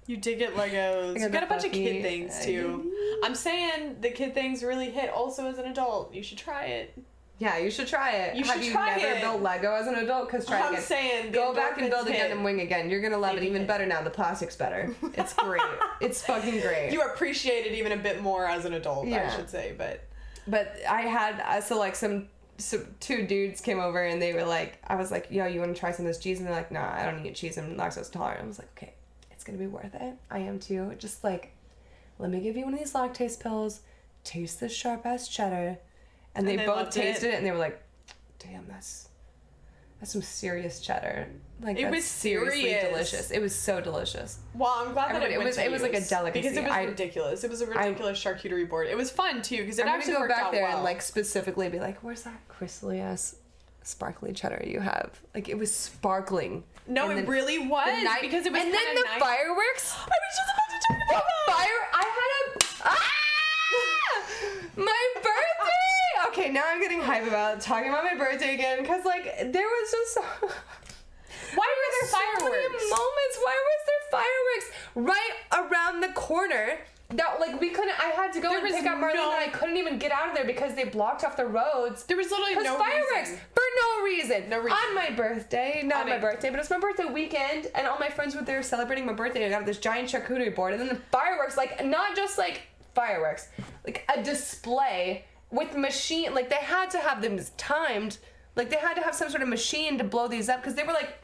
You did get Legos. You got a bunch of kid things too. I'm saying the kid things really hit also as an adult. You should try it.
Yeah, you should try it.
Have you never
built Lego as an adult? Because try it again.
I'm saying
go back and build again and wing again. You're gonna love it even better now. The plastic's better. It's great. It's fucking great.
You appreciate it even a bit more as an adult, I should say.
But I had some 2 dudes came over and they were like, I was like, yo, you want to try some of this cheese? And they're like, nah, I don't eat cheese. I'm lactose tolerant. I was like, okay. It's gonna be worth it. I am too. Just like, let me give you one of these lactase pills. Taste this sharp ass cheddar, and they both tasted it, and they were like, "Damn, that's some serious cheddar." Like
it was
seriously delicious. It was so delicious.
Well, I'm glad that
it was like a delicacy
because it was ridiculous. It was a ridiculous charcuterie board. It was fun too because it actually worked out well. I'm gonna go back there
and like specifically be like, "Where's that crystally ass sparkly cheddar you have?" Like it was sparkling.
No, it really was because it was.
And then the fireworks.
I was just about to talk about that.
My birthday. Okay, now I'm getting hype about talking about my birthday again because like there was just.
Why were there fireworks?
So many moments. Why was there fireworks right around the corner? That like we couldn't. I had to go and pick up Marlene, and I couldn't even get out of there because they blocked off the roads.
There was literally no
fireworks
reason.
For no reason.
No reason.
On my birthday, not my birthday, but it's my birthday weekend, and all my friends were there celebrating my birthday. I got this giant charcuterie board, and then the fireworks, like not just like fireworks, like a display with machine. Like they had to have them timed. Like they had to have some sort of machine to blow these up because they were like.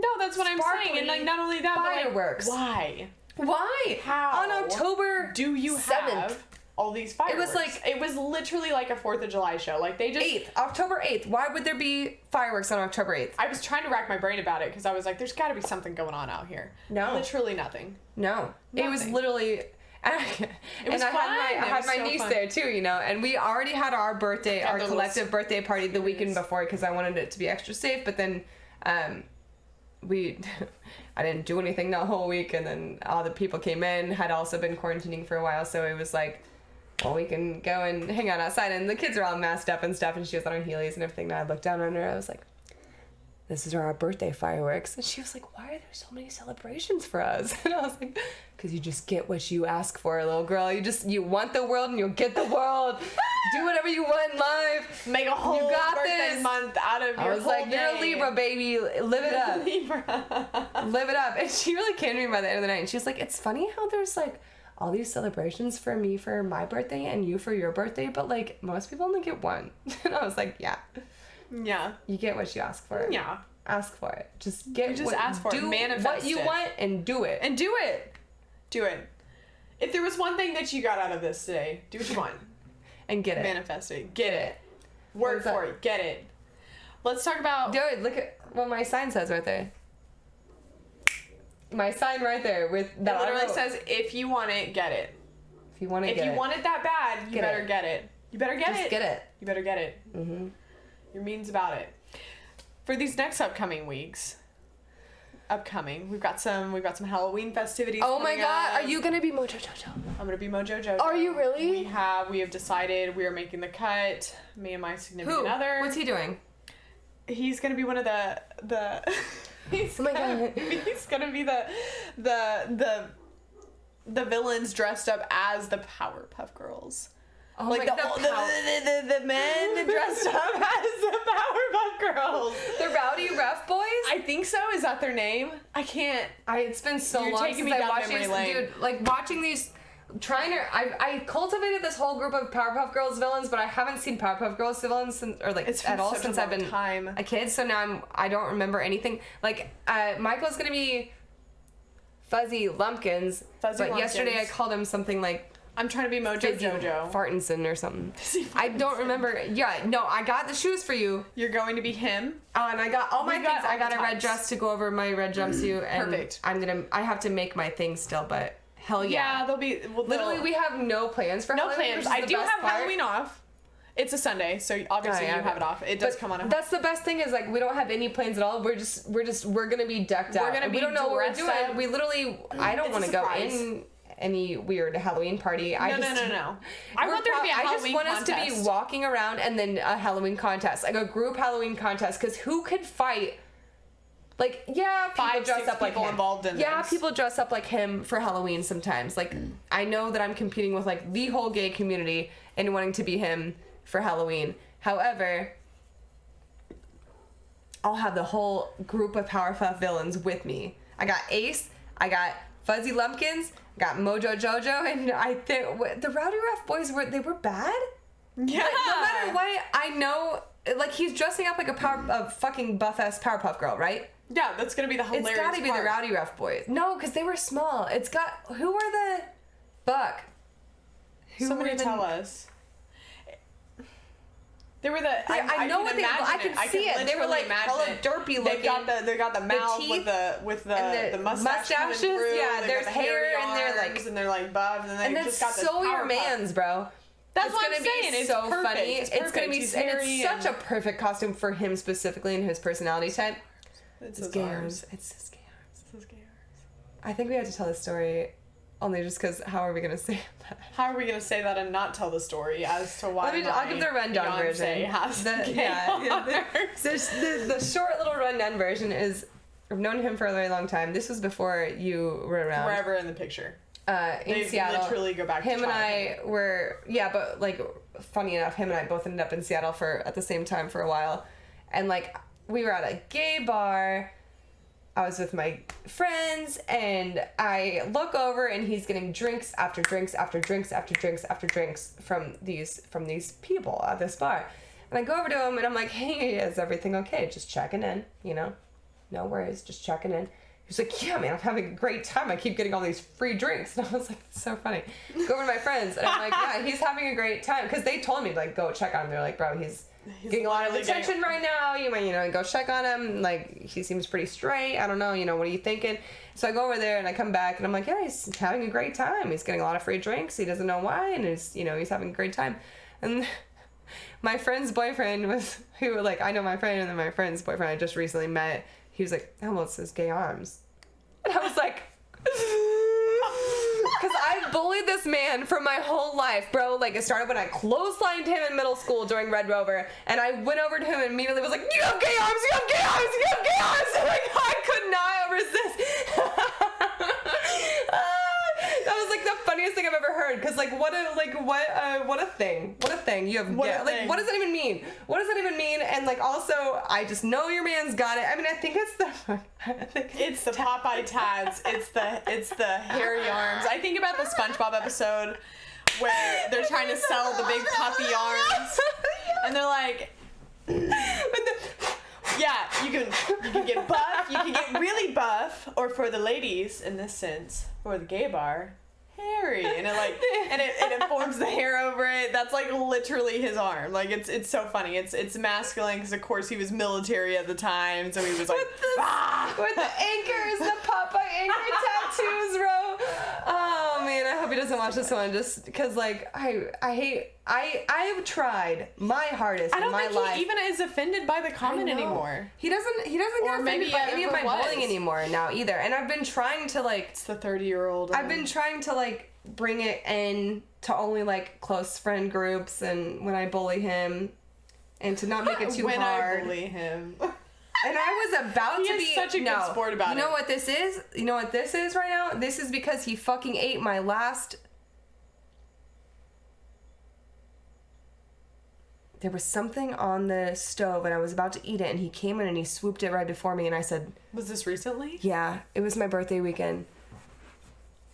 No, that's what I'm saying, and like not only that,
fireworks.
But like, why?
Why?
How?
On October
do you
7th.
Have all these fireworks? It was literally like a 4th of July show. Like they just
8th, October 8th. Why would there be fireworks on October 8th?
I was trying to rack my brain about it because I was like, there's got to be something going on out here.
No.
Literally nothing.
No.
Nothing.
It was literally
it was fun.
I had my niece there too, and we already had our birthday, our collective birthday party the weekend before because I wanted it to be extra safe, but then I didn't do anything that whole week, and then all the people came in, had also been quarantining for a while, so it was like, well, we can go and hang out outside, and the kids are all masked up and stuff, and she was on her Heelys and everything, and I looked down on her, I was like, this is our birthday fireworks, and she was like, why are there so many celebrations for us? And I was like, because you just get what you ask for, little girl. You want the world, and you'll get the world. Do whatever you want in life.
Make a whole birthday month out of your whole
I was like,
day.
you're a Libra, baby. Live it up.
Libra.
Live it up. And she really came to me by the end of the night, and she was like, it's funny how there's like all these celebrations for me for my birthday and you for your birthday, but like most people only get one. And I was like, yeah.
Yeah.
You get what you ask for.
Yeah.
Ask for it. Just
ask for it. Manifest
what you want and do it.
And do it. Do it. If there was one thing that you got out of this today, do what you want.
And get it.
Manifest it. Get it. Work for it. Get it. Let's talk about...
Dude, look at what my sign says right there. My sign right there with that.
It literally says, if you want it, get it.
If you want it,
If you want it that bad, you better get it. You better get it.
Just get it.
You better get it. Mm-hmm. Your means about it. For these next upcoming weeks... We've got some Halloween festivities.
Oh my god,
up.
are you gonna be Mojo Jojo?
I'm gonna be Mojo Jojo.
Are you really?
We have decided we are making the cut. Me and my significant other.
What's he doing?
He's gonna be one of the
Oh my god.
He's gonna be the villains dressed up as the Powerpuff Girls.
Oh
like the men dressed up as the Powerpuff Girls.
The Rowdy Rough Boys?
I think so. Is that their name? I can't.
It's been so long since I watched these. Dude, like watching these, I cultivated this whole group of Powerpuff Girls villains, but I haven't seen Powerpuff Girls villains since I've been a kid. So now I don't remember anything. Like Michael's gonna be Fuzzy Lumpkins, yesterday I called him something like.
I'm trying to be Mojo Jojo.
Fartinson or something. I don't remember. Yeah, no, I got the shoes for you.
You're going to be him?
Oh, and I got all my things. I got a red dress to go over my red jumpsuit. And
perfect.
I have to make my things still, but hell yeah.
Yeah, they'll be...
Literally, we have no plans for Halloween.
No plans. I do have Halloween off. It's a Sunday, so obviously you have it off. It does come on.
That's the best thing is like we don't have any plans at all. We're gonna be decked out. We don't know what we're doing. We literally... I don't want to go in... any weird Halloween party.
No. I want there to be a Halloween contest.
Us to be walking around and then a Halloween contest, like a group Halloween contest, because who could fight? Like, yeah, people dress up like him.
Involved in this.
People dress up like him for Halloween sometimes. Like, I know that I'm competing with like the whole gay community and wanting to be him for Halloween. However, I'll have the whole group of Powerpuff villains with me. I got Ace. I got Fuzzy Lumpkins. Got Mojo Jojo, and I think the Rowdy Rough Boys were bad.
Yeah.
But no matter what, I know, like he's dressing up like a fucking buff-ass Powerpuff Girl, right?
Yeah, that's gonna be the hilarious.
It's gotta be the Rowdy Rough Boys. No, because they were small. It's got who were the Buck?
Somebody tell us. They were the.
I know what they. I can see it. They were like hella derpy looking.
They got the mouth with the
mustaches. Yeah, there's hair and they're like
buff, and they just got this
so your man's, bro.
That's what I'm saying. It's so funny.
It's gonna be, and it's such a perfect costume for him specifically and his personality type.
It's his gay arms.
It's his gay arms. I think we have to tell this story. Only just because, how are we going to say that?
How are we going to say that and not tell the story as to why
I'll give the rundown version. The short little rundown version is, I've known him for a very long time. This was before you were around.
Forever in the picture.
In Seattle.
Literally go back to
him and I were, but like, funny enough, him and I both ended up in Seattle at the same time for a while. And like, we were at a gay bar. I was with my friends, and I look over, and he's getting drinks after drinks after drinks after drinks after drinks from these people at this bar. And I go over to him, and I'm like, "Hey, is everything okay? Just checking in, no worries, just checking in." He's like, "Yeah, man, I'm having a great time. I keep getting all these free drinks." And I was like, "It's so funny." Go over to my friends, and I'm like, "Yeah, he's having a great time," because they told me like, "Go check on him." They're like, "Bro, he's getting a lot of attention right now. You might, go check on him. Like, he seems pretty straight. I don't know, what are you thinking?" So I go over there and I come back and I'm like, "Yeah, he's having a great time. He's getting a lot of free drinks. He doesn't know why, and he's having a great time." And my friend's boyfriend I know my friend, and then my friend's boyfriend I just recently met. He was like, "Oh, well, it's his gay arms." And I was like, because I bullied this man for my whole life, bro. Like, it started when I clotheslined him in middle school during Red Rover, and I went over to him and immediately was like, "You have gay arms, you have gay arms, you have gay arms!" And like, I could not resist. That was like the funniest thing I've ever heard. Cause like, what a thing. You have gay. Like, what does that even mean? What does that even mean? And like, also, I just know your man's got it. I mean, I think it's
the Popeye tats. It's the hairy arms. I think about the SpongeBob episode where they're trying to sell the big puffy arms, and they're like, Yeah, you can get buff, you can get really buff, or for the ladies, in this sense, for the gay bar, hairy, and it forms the hair over it. That's like literally his arm. Like it's so funny. It's masculine because of course he was military at the time, so he was like
with the anchors, the Popeye anchor tattoos, bro. Oh man, I hope he doesn't watch this one just because like I've tried my hardest in my life.
I don't think he even is offended by the comment anymore.
He doesn't get offended by any of my bullying anymore now either. And I've been trying to like,
it's the 30-year-old.
I've been trying to like bring it in to only like close friend groups and when I bully him, and to not make it too
when
hard.
I bully him.
And I was about to be
such a good sport about it.
You know what this is? You know what this is right now? This is because he fucking ate my last. There was something on the stove and I was about to eat it and he came in and he swooped it right before me and I said...
Was this recently?
Yeah, it was my birthday weekend.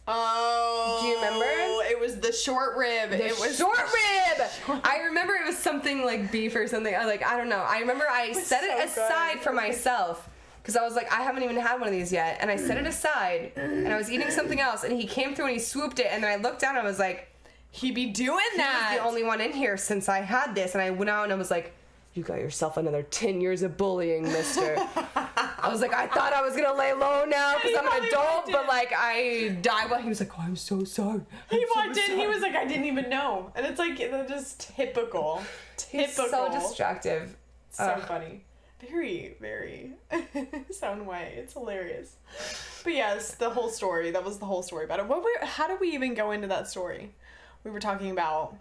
Oh.
Do you remember?
It was the short rib.
It was short rib! I remember it was something like beef or something. I don't know. I remember I set it aside for myself because I was like, I haven't even had one of these yet. And I set it aside and I was eating something else and he came through and he swooped it and then I looked down and I was like...
He be doing that.
He was the only one in here since I had this. And I went out and I was like, you got yourself another 10 years of bullying, mister. I was like, I thought I was going to lay low now because I'm an adult, but like I died. He was like, oh, I'm so sorry.
He walked in, he was like, I didn't even know. And it's like, they're just typical.
He's so destructive.
So funny. Very, very his own way. It's hilarious. But yes, the whole story. That was the whole story about it. How did we even go into that story? We were talking about,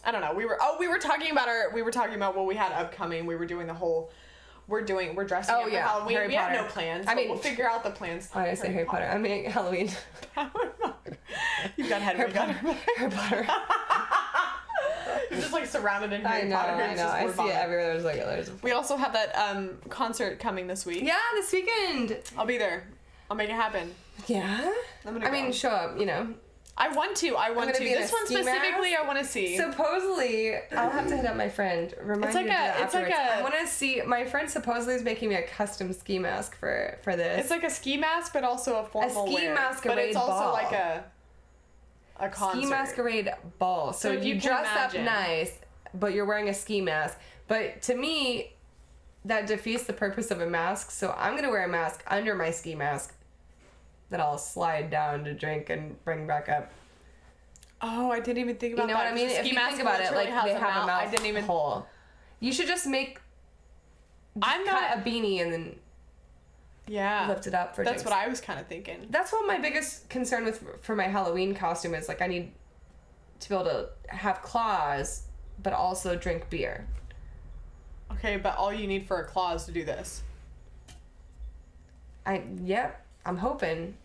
I don't know. We were talking about what we had upcoming. We were doing the whole, we're dressing up for Halloween.
Harry Potter.
Have no plans. I mean, we'll figure out the plans.
I say Harry Potter. I mean Halloween.
You've got Harry Potter.
Harry Potter.
You're just like surrounded in Harry Potter.
I know. I see it everywhere. There's
we also have that concert coming this week.
Yeah, this weekend.
I'll be there. I'll make it happen.
Yeah.
I
mean, show up. You know.
I want to. This one specifically, I want to see.
Supposedly, I'll have to hit up my friend. I want to see. My friend supposedly is making me a custom ski mask for this.
It's like a ski mask, but also a formal
ski masquerade
but it's also
ball.
like a concert.
Ski masquerade ball. So you dress up nice, but you're wearing a ski mask. But to me, that defeats the purpose of a mask. So I'm gonna wear a mask under my ski mask that I'll slide down to drink and bring back up.
Oh, I didn't even think about that.
You know what I mean? If you think about it, like they have a mouth hole. You should just cut a beanie and then lift it up for drinks.
That's what I was kind of thinking.
That's what my biggest concern for my Halloween costume is. Like I need to be able to have claws, but also drink beer.
Okay, but all you need for a claw is to do this.
I'm hoping.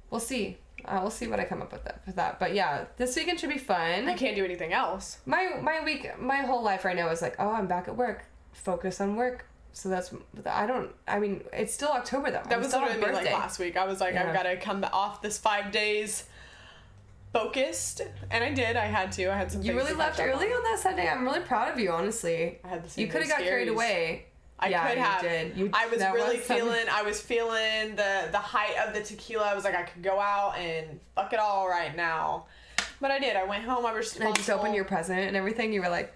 We'll see. We'll see what I come up with that. But yeah, this weekend should be fun.
I can't do anything else.
My whole life right now is like, oh, I'm back at work. Focus on work. So it's still October though.
That was literally me like last week. I was like, I've got to come off this 5 days focused. And I did. I had to. I had some things.
You really left early on that Sunday. I'm really proud of you, honestly.
I had the same.
You could have got carried away.
I could have.
You did.
I was feeling the height of the tequila. I was like, I could go out and fuck it all right now. But I did. I went home. I was responsible.
And I just opened your present and everything. You were like...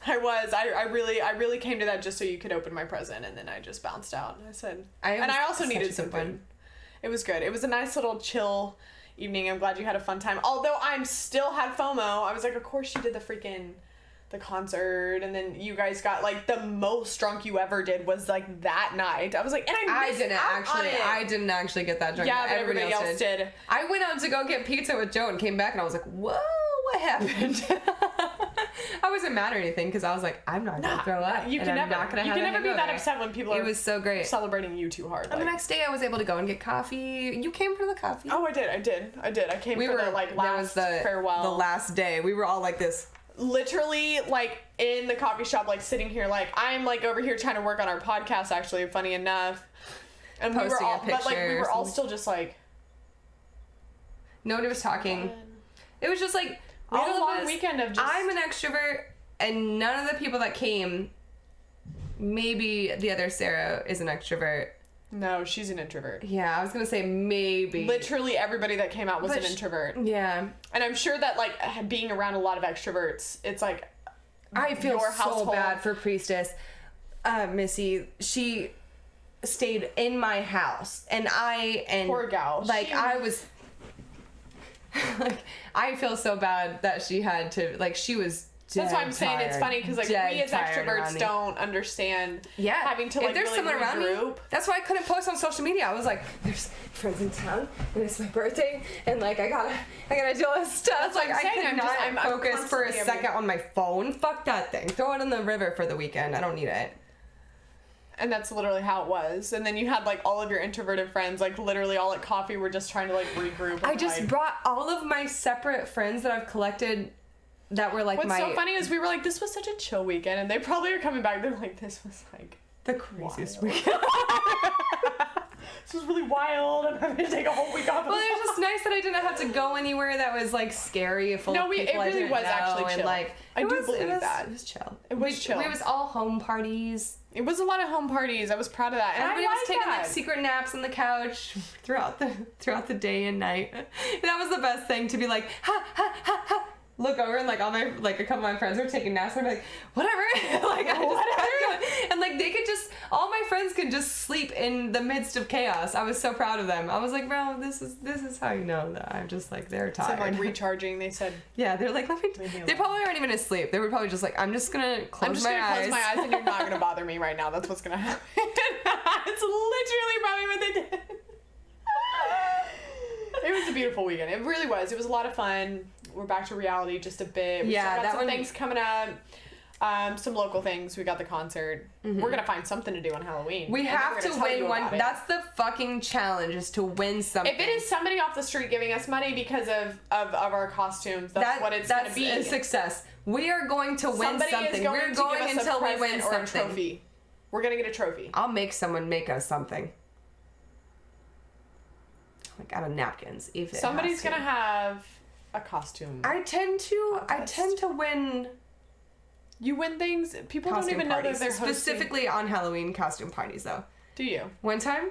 I was. I really came to that just so you could open my present, and then I just bounced out. And I said... I also needed some fun. It was good. It was a nice little chill evening. I'm glad you had a fun time. Although I still had FOMO. I was like, of course you did the concert, and then you guys got like the most drunk you ever did was like that night. I was like, and I didn't actually get that drunk.
Yeah, but everybody else did. I went out to go get pizza with Joe and came back and I was like, whoa, what happened? I wasn't mad or anything because I was like, I'm not gonna throw up.
You can never be that upset when people
It was so great.
Celebrating you too hard.
And the next day I was able to go and get coffee. You came for the coffee.
Oh, I did. I came for the like last farewell.
The last day. We were all like this.
Literally like in the coffee shop, like sitting here, like I'm like over here trying to work on our podcast, actually, funny enough, and we were all still just like
nobody was talking. It was just like
all of us. Weekend of just...
I'm an extrovert, and none of the people that came maybe the other Sarah is an extrovert.
No, she's an introvert.
Yeah, I was gonna say maybe.
Literally everybody that came out was an introvert.
Yeah.
And I'm sure that, like, being around a lot of extroverts, it's like,
I feel so bad for Priestess. Missy, she stayed in my house, and
poor gal.
Like, I was, like, I feel so bad that she had to, like, she was
That's why I'm saying it's funny, because, like, we as extroverts don't understand having to, like,
if there's
really
someone around me, that's why I couldn't post on social media. I was like, there's friends in town, and it's my birthday, and, like, I gotta do all this stuff.
That's like,
I could not focus for a second on my phone. Fuck that thing. Throw it in the river for the weekend. I don't need it.
And that's literally how it was. And then you had, like, all of your introverted friends, like, literally all at coffee were just trying to, like, regroup.
I just brought all of my separate friends that I've collected that were, like,
What's so funny is we were like, this was such a chill weekend. And they probably are coming back. They're like, this was, like,
the craziest weekend.
This was really wild. I'm having to take a whole week off.
Well, it was just nice that I didn't have to go anywhere that was, like, scary. Full of people
it really was actually chill.
And, like,
I do believe that.
It was chill.
It was chill.
It was all home parties.
It was a lot of home parties. I was proud of that. And
everybody was taking like secret naps on the couch throughout the day and night. That was the best thing, to be like, ha ha ha ha. Look over, and, like, all my, like, a couple of my friends were taking naps, and I'm like, whatever. Like, I just kept going. And, like, they could just, all my friends could just sleep in the midst of chaos. I was so proud of them. I was like, bro, this is how you know that I'm just, like, they're tired.
So, like, recharging, they said.
Yeah, they're like, they probably aren't even asleep. They were probably just like, I'm just gonna close my eyes.
And you're not gonna bother me right now. That's what's gonna happen. It's literally probably what they did. It was a beautiful weekend. It really was. It was a lot of fun. We're back to reality just a bit. We still got some things coming up. Some local things. We got the concert. Mm-hmm. We're gonna find something to do on Halloween.
We have to win one. That's the fucking challenge, is to win something.
If it is somebody off the street giving us money because of our costumes, that's what it's gonna be.
That's a success. We are going to win something. We're going until we win something.
A trophy. We're gonna get a trophy.
I'll make someone make us something. Like, out of napkins. If
somebody's gonna have a costume.
I tend to win.
You win things. People don't even know that they're hosting.
Specifically on Halloween costume parties, though.
Do you?
One time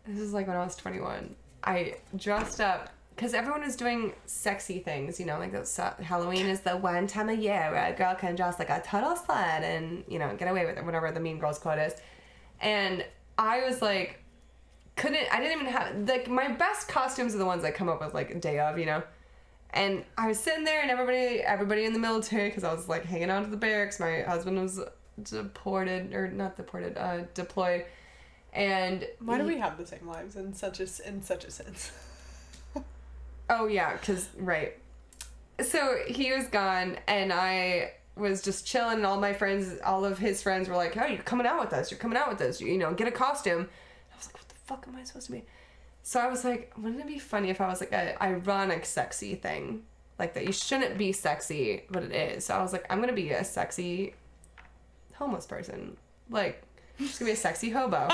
this is like when I was 21. I dressed up because everyone was doing sexy things, you know, like those, Halloween is the one time a year where a girl can dress like a total slut and, you know, get away with it, whatever the Mean Girls quote is. And I was like, I didn't even have, like, my best costumes are the ones I come up with, like, a day of, you know? And I was sitting there, and everybody in the military, because I was, like, hanging out at the barracks. My husband was deployed. And
why do we have the same lives in such a sense?
Oh, yeah, because, right. So he was gone, and I was just chilling, and all of his friends were like, oh, you're coming out with us, you know, get a costume. I was like, what the fuck am I supposed to be? So I was like, wouldn't it be funny if I was like a ironic sexy thing? Like that you shouldn't be sexy, but it is. So I was like, I'm going to be a sexy homeless person. Like, I'm just going to be a sexy hobo.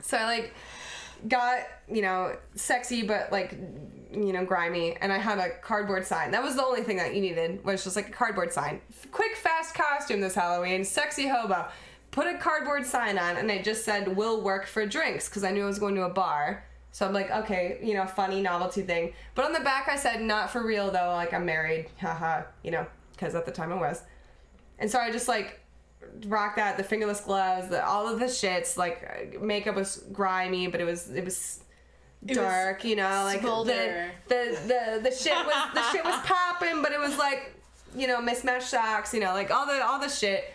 So I, like, got, you know, sexy, but, like, you know, grimy. And I had a cardboard sign. That was the only thing that you needed, was just, like, a cardboard sign. Quick, fast costume this Halloween. Sexy hobo. Put a cardboard sign on, and it just said, will work for drinks, because I knew I was going to a bar. So I'm like, okay, you know, funny novelty thing. But on the back I said, not for real though, like I'm married, haha, you know, because at the time I was. And so I just like rocked that, the fingerless gloves, all of the shits, like makeup was grimy, but it was dark, you know, like the shit was popping, but it was like, you know, mismatched socks, you know, like all the shit.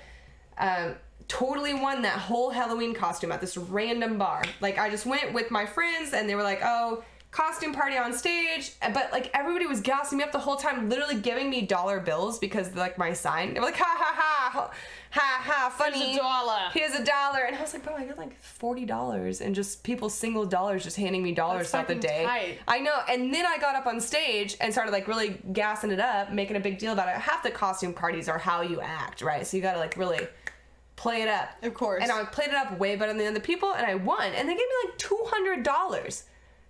Totally won that whole Halloween costume at this random bar. Like, I just went with my friends, and they were like, oh, costume party on stage. But, like, everybody was gassing me up the whole time, literally giving me dollar bills because, like, my sign. They were like, ha, ha, ha, ha, ha, funny. Here's $1. And I was like, bro, I got, like, $40. And just people's single dollars just handing me dollars throughout the day.
Tight.
I know. And then I got up on stage and started, like, really gassing it up, making a big deal about it. Half the costume parties are how you act, right? So you gotta, like, really play it up.
Of course.
And I played it up way better than the other people, and I won. And they gave me like $200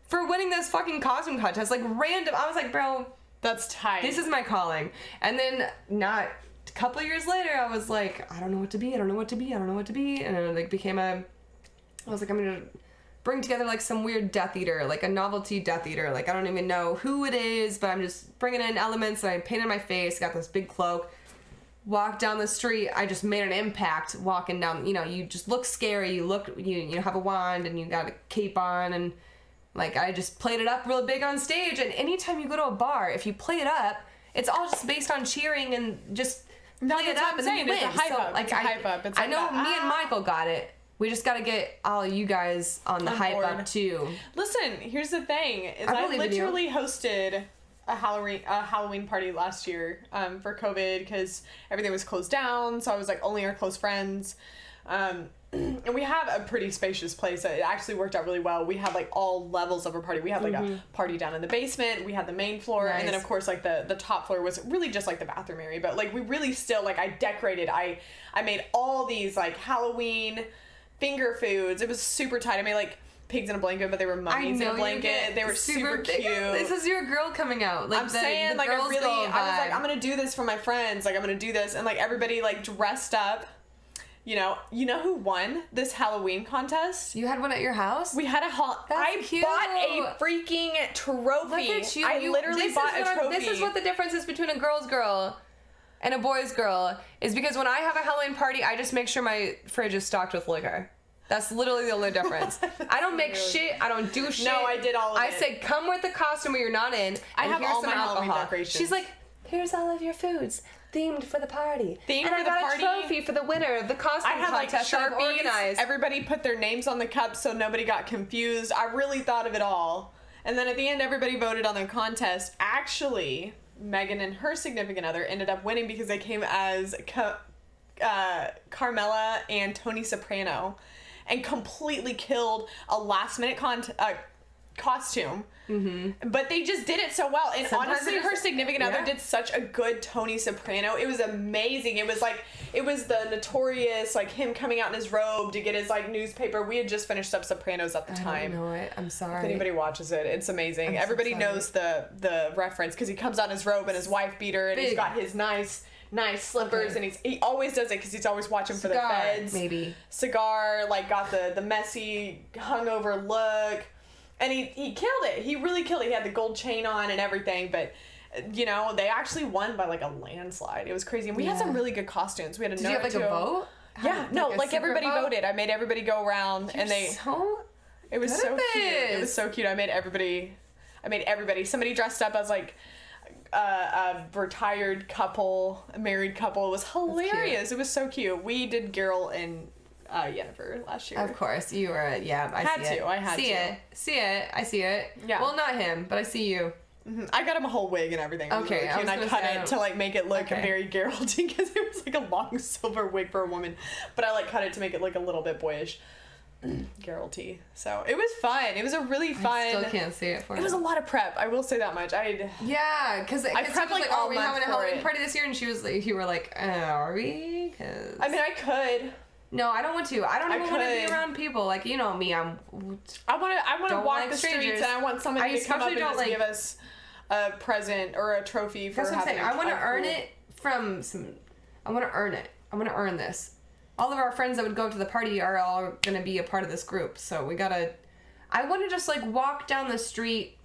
for winning this fucking costume contest. Like, random. I was like, bro,
that's tight.
This is my calling. And then, not a couple years later, I was like, I don't know what to be. And it like became I was like, I'm going to bring together like some weird Death Eater, like a novelty Death Eater. Like I don't even know who it is, but I'm just bringing in elements. And I painted my face, got this big cloak, walked down the street. I just made an impact walking down. You know, you just look scary. You have a wand and you got a cape on, and like I just played it up real big on stage. And anytime you go to a bar, if you play it up, it's all just based on cheering and just play it up and then you win.
It's a hype up.
Like
it's a hype up. It's
I know me and Michael got it. We just got to get all of you guys on the hype
board.
up too.
Listen, here's the thing: is I literally hosted a Halloween party last year for COVID because everything was closed down. So I was like only our close friends, and we have a pretty spacious place. It actually worked out really well. We had like all levels of a party. We had like a party down in the basement. We had the main floor, and then of course like the top floor was really just like the bathroom area. But like we really still like I decorated. I made all these like Halloween finger foods. It was super tight. I made like pigs in a blanket, but they were mummies in a blanket. They were super cute.
This is your girl coming out. Like
I'm saying, like, I was like, I'm gonna do this for my friends. Like, I'm gonna do this, and like everybody like dressed up. You know who won this Halloween contest?
You had one at your house?
We had I
cute.
bought a freaking trophy.
Look at you.
I literally bought a trophy.
This is what the difference is between a girl's girl and a boy's girl is because when I have a Halloween party, I just make sure my fridge is stocked with liquor. That's literally the only difference. I don't make shit. I don't do shit.
No, I did all of it.
I said, come with the costume where you're not in.
I have
here's
all
some
my
alcohol.
Halloween decorations.
She's like, here's all of your foods. Themed for the party.
Themed
and
for
I
the
got
party.
a trophy for the winner of the costume
I had like
contest that I've
Sharpies.
organized.
Everybody put their names on the cups so nobody got confused. I really thought of it all. And then at the end, everybody voted on the contest. Actually, Megan and her significant other ended up winning because they came as Carmela and Tony Soprano and completely killed a last-minute costume. Mm-hmm. But they just did it so well. And
Sometimes
honestly, her significant other did such a good Tony Soprano. It was amazing. It was the notorious, like, him coming out in his robe to get his, like, newspaper. We had just finished up Sopranos at the time.
I don't know it. I'm sorry.
If anybody watches it, it's amazing. Everybody knows the reference because he comes out in his robe and his wife beater and he's got his nice slippers, and he always does it because he's always watching for the feds.
Maybe
cigar, like got the messy hungover look, and he killed it. He really killed it. He had the gold chain on and everything, but they actually won by like a landslide. It was crazy, and we had some really good costumes. We had a
Did you have like a vote?
Yeah, like everybody voted. I made everybody go around, and they. It was so cute. It was so cute. I made everybody. Somebody dressed up as like a retired couple, a married couple. It was hilarious. It was so cute. We did Geralt and Yennefer last year.
Of course, you were. I see it.
I had to.
See it. I see it.
Yeah.
Well, not him, but I see you.
Mm-hmm. I got him a whole wig and everything.
Okay,
and I cut it to like make it look very Geralt because it was like a long silver wig for a woman, but I like cut it to make it look a little bit boyish. Geralt-y. So it was fun. It was a really fun.
I still can't see it for
It was a lot of prep. I will say that much.
Yeah, because
I prepped like all
are we
month
having a
for
Halloween
it.
party this year? And she was like, you were like, are we? Cause
I mean, I could.
No, I don't want to. I don't even want to be
could.
around people. Like, you know me,
I want to walk
like
the
strangers.
streets, and I want somebody to come up and
don't
just
like-
give us a present or a trophy for
That's what I'm
having
saying. I want to earn
cool-
it from some. I want to earn it. I want to earn this. All of our friends that would go to the party are all going to be a part of this group. So we got to. I want to just like walk down the street.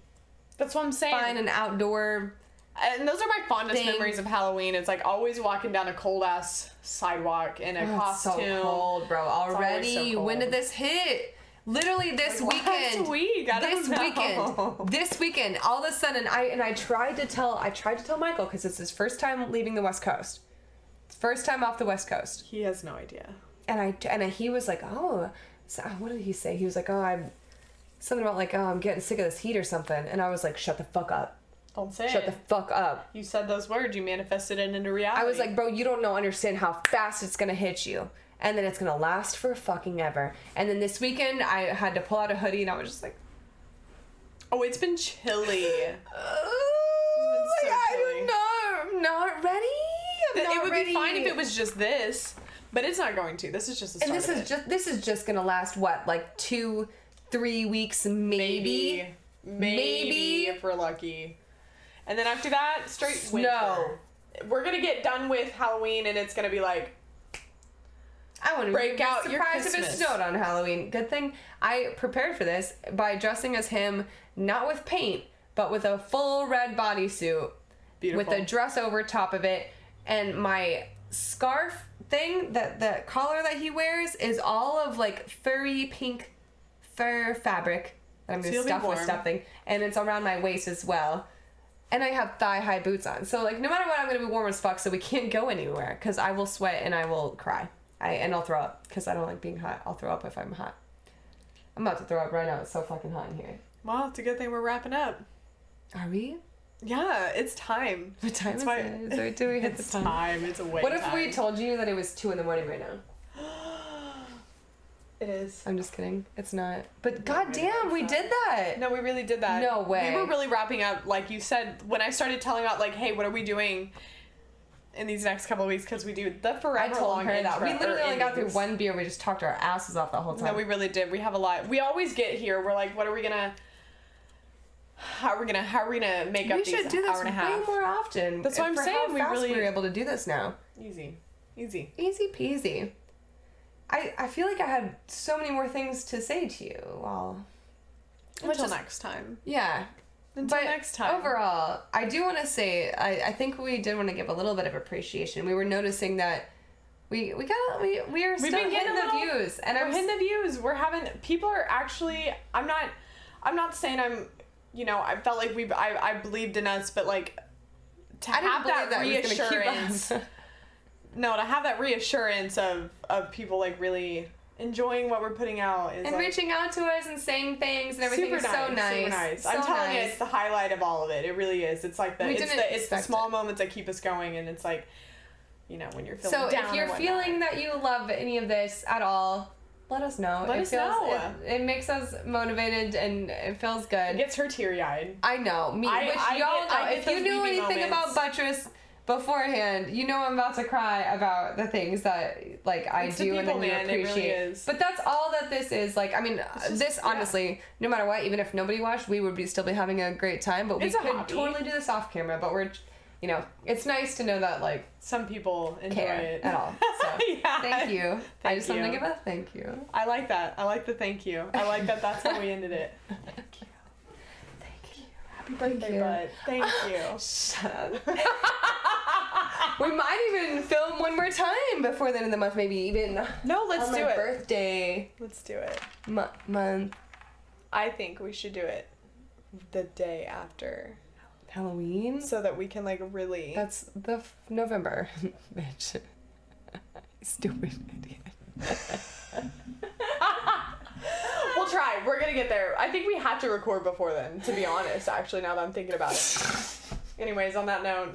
That's what I'm saying.
Find an outdoor.
And those are my fondest
thing.
memories of Halloween. It's like always walking down a cold ass sidewalk in a costume.
It's so cold, bro. Already.
So cold.
When did this hit? Literally this weekend.
Last week.
This weekend. All of a sudden, I tried to tell Michael because it's his first time leaving the West Coast. First time off the West Coast.
He has no idea.
And he was like, oh, so what did he say? He was like, I'm getting sick of this heat or something. And I was like, shut the fuck up.
Don't say
Shut
it.
the fuck up.
You said those words. You manifested it into reality.
I was like, bro, you don't understand how fast it's gonna hit you. And then it's gonna last for fucking ever. And then this weekend, I had to pull out a hoodie, and I was just like,
oh, it's been chilly.
I don't know. I'm not ready.
It would be fine if it was just this, but it's not going to. This is just the start of it.
This is just gonna last what, like 2-3 weeks, maybe
if we're lucky. And then after that, straight winter.
Snow.
we're gonna get done with Halloween and it's gonna be like,
I wouldn't
break
be
out your
surprised if it
Christmas.
snowed on Halloween. Good thing I prepared for this by dressing as him, not with paint, but with a full red bodysuit.
Beautiful.
With a dress over top of it. And my scarf thing, the collar that he wears, is all of like furry pink fur fabric that I'm going to stuff with stuffing. And it's around my waist as well. And I have thigh-high boots on. So, like, no matter what, I'm going to be warm as fuck, so we can't go anywhere. Because I will sweat and I will cry. And I'll throw up. Because I don't like being hot. I'll throw up if I'm hot. I'm about to throw up right now. It's so fucking hot in here.
Well, it's a good thing we're wrapping up.
Are we?
Yeah, it's time.
What time is it? Do we hit the
It's
time?
time. It's a way
What if
time.
we told you that it was 2 a.m. right now?
It is.
I'm just kidding. It's not. But goddamn, we did that.
No, we really did that.
No way.
We were really wrapping up, like you said, when I started telling out, like, hey, what are we doing in these next couple of weeks? Because we do the forever
I told
long
her that.
intro,
We literally
or
only got through
endings.
one beer. We just talked our asses off the whole time.
No, we really did. We have a lot. We always get here. We're like, what are we gonna? How are we gonna make up
We
these
should do this
hour and a
way
half?
more often.
That's what I'm
For
saying,
How
we
fast
really-
we're able to do this now.
Easy.
Easy peasy. I feel like I had so many more things to say to you. Well,
Until next time.
yeah.
Until
But
next time.
overall, I do want to say I think we did want to give a little bit of appreciation. We were noticing that we are
We've
still
been getting
hitting
a
the
little-
views, and
We're
I'm
hitting the views. We're having people are actually. I'm not saying I'm. You know, I felt like I believed in us, but like to
I didn't
have
believe
that
it was gonna keep
reassurance.
us.
No, to have that reassurance of people like really enjoying what we're putting out is
and
like,
reaching out to us and saying things and everything
super
is so nice.
Super nice.
So
I'm telling you,
nice.
it's the highlight of all of it. It really is. It's like
We
it's
didn't
the
expect
small
it.
moments that keep us going, and it's like, you know, when you're feeling
So
down
if
or
you're
whatnot.
feeling that you love any of this at all, let us know.
Let us know.
It makes us motivated and it feels
It
good.
gets her teary eyed.
I know. Me,
I
which
get-
y'all know.
I get
If you
those
knew
weepy
anything
moments.
about Buttress beforehand, you know I'm about to cry about the things that like I
It's the
do and
people,
then you
man. It really
appreciate.
is.
But that's all that this is. Like, I mean,
just-
this honestly, no matter what, even if nobody watched, we would still be having a great time. But we
It's a
could
hobby.
totally do this off camera. But we're, you know, it's nice to know that like
Some people enjoy
care
it
at all. So
Yeah.
thank you. I
Thank
just wanted to
you.
give a thank you.
I like that. I like the thank you. I like that. That's how we ended it.
Thank you. Thank you. Happy
Birthday,
you.
bud. Thank you.
Shut up. We might even film one more time before the end of the month, maybe even
No, let's
on
do
my
it.
birthday
Let's do it.
month.
I think we should do it the day after,
Halloween?
so that we can like really.
That's the November, bitch. Stupid idiot.
We'll try. We're gonna get there. I think we have to record before then. To be honest, actually, now that I'm thinking about it. Anyways, on that note,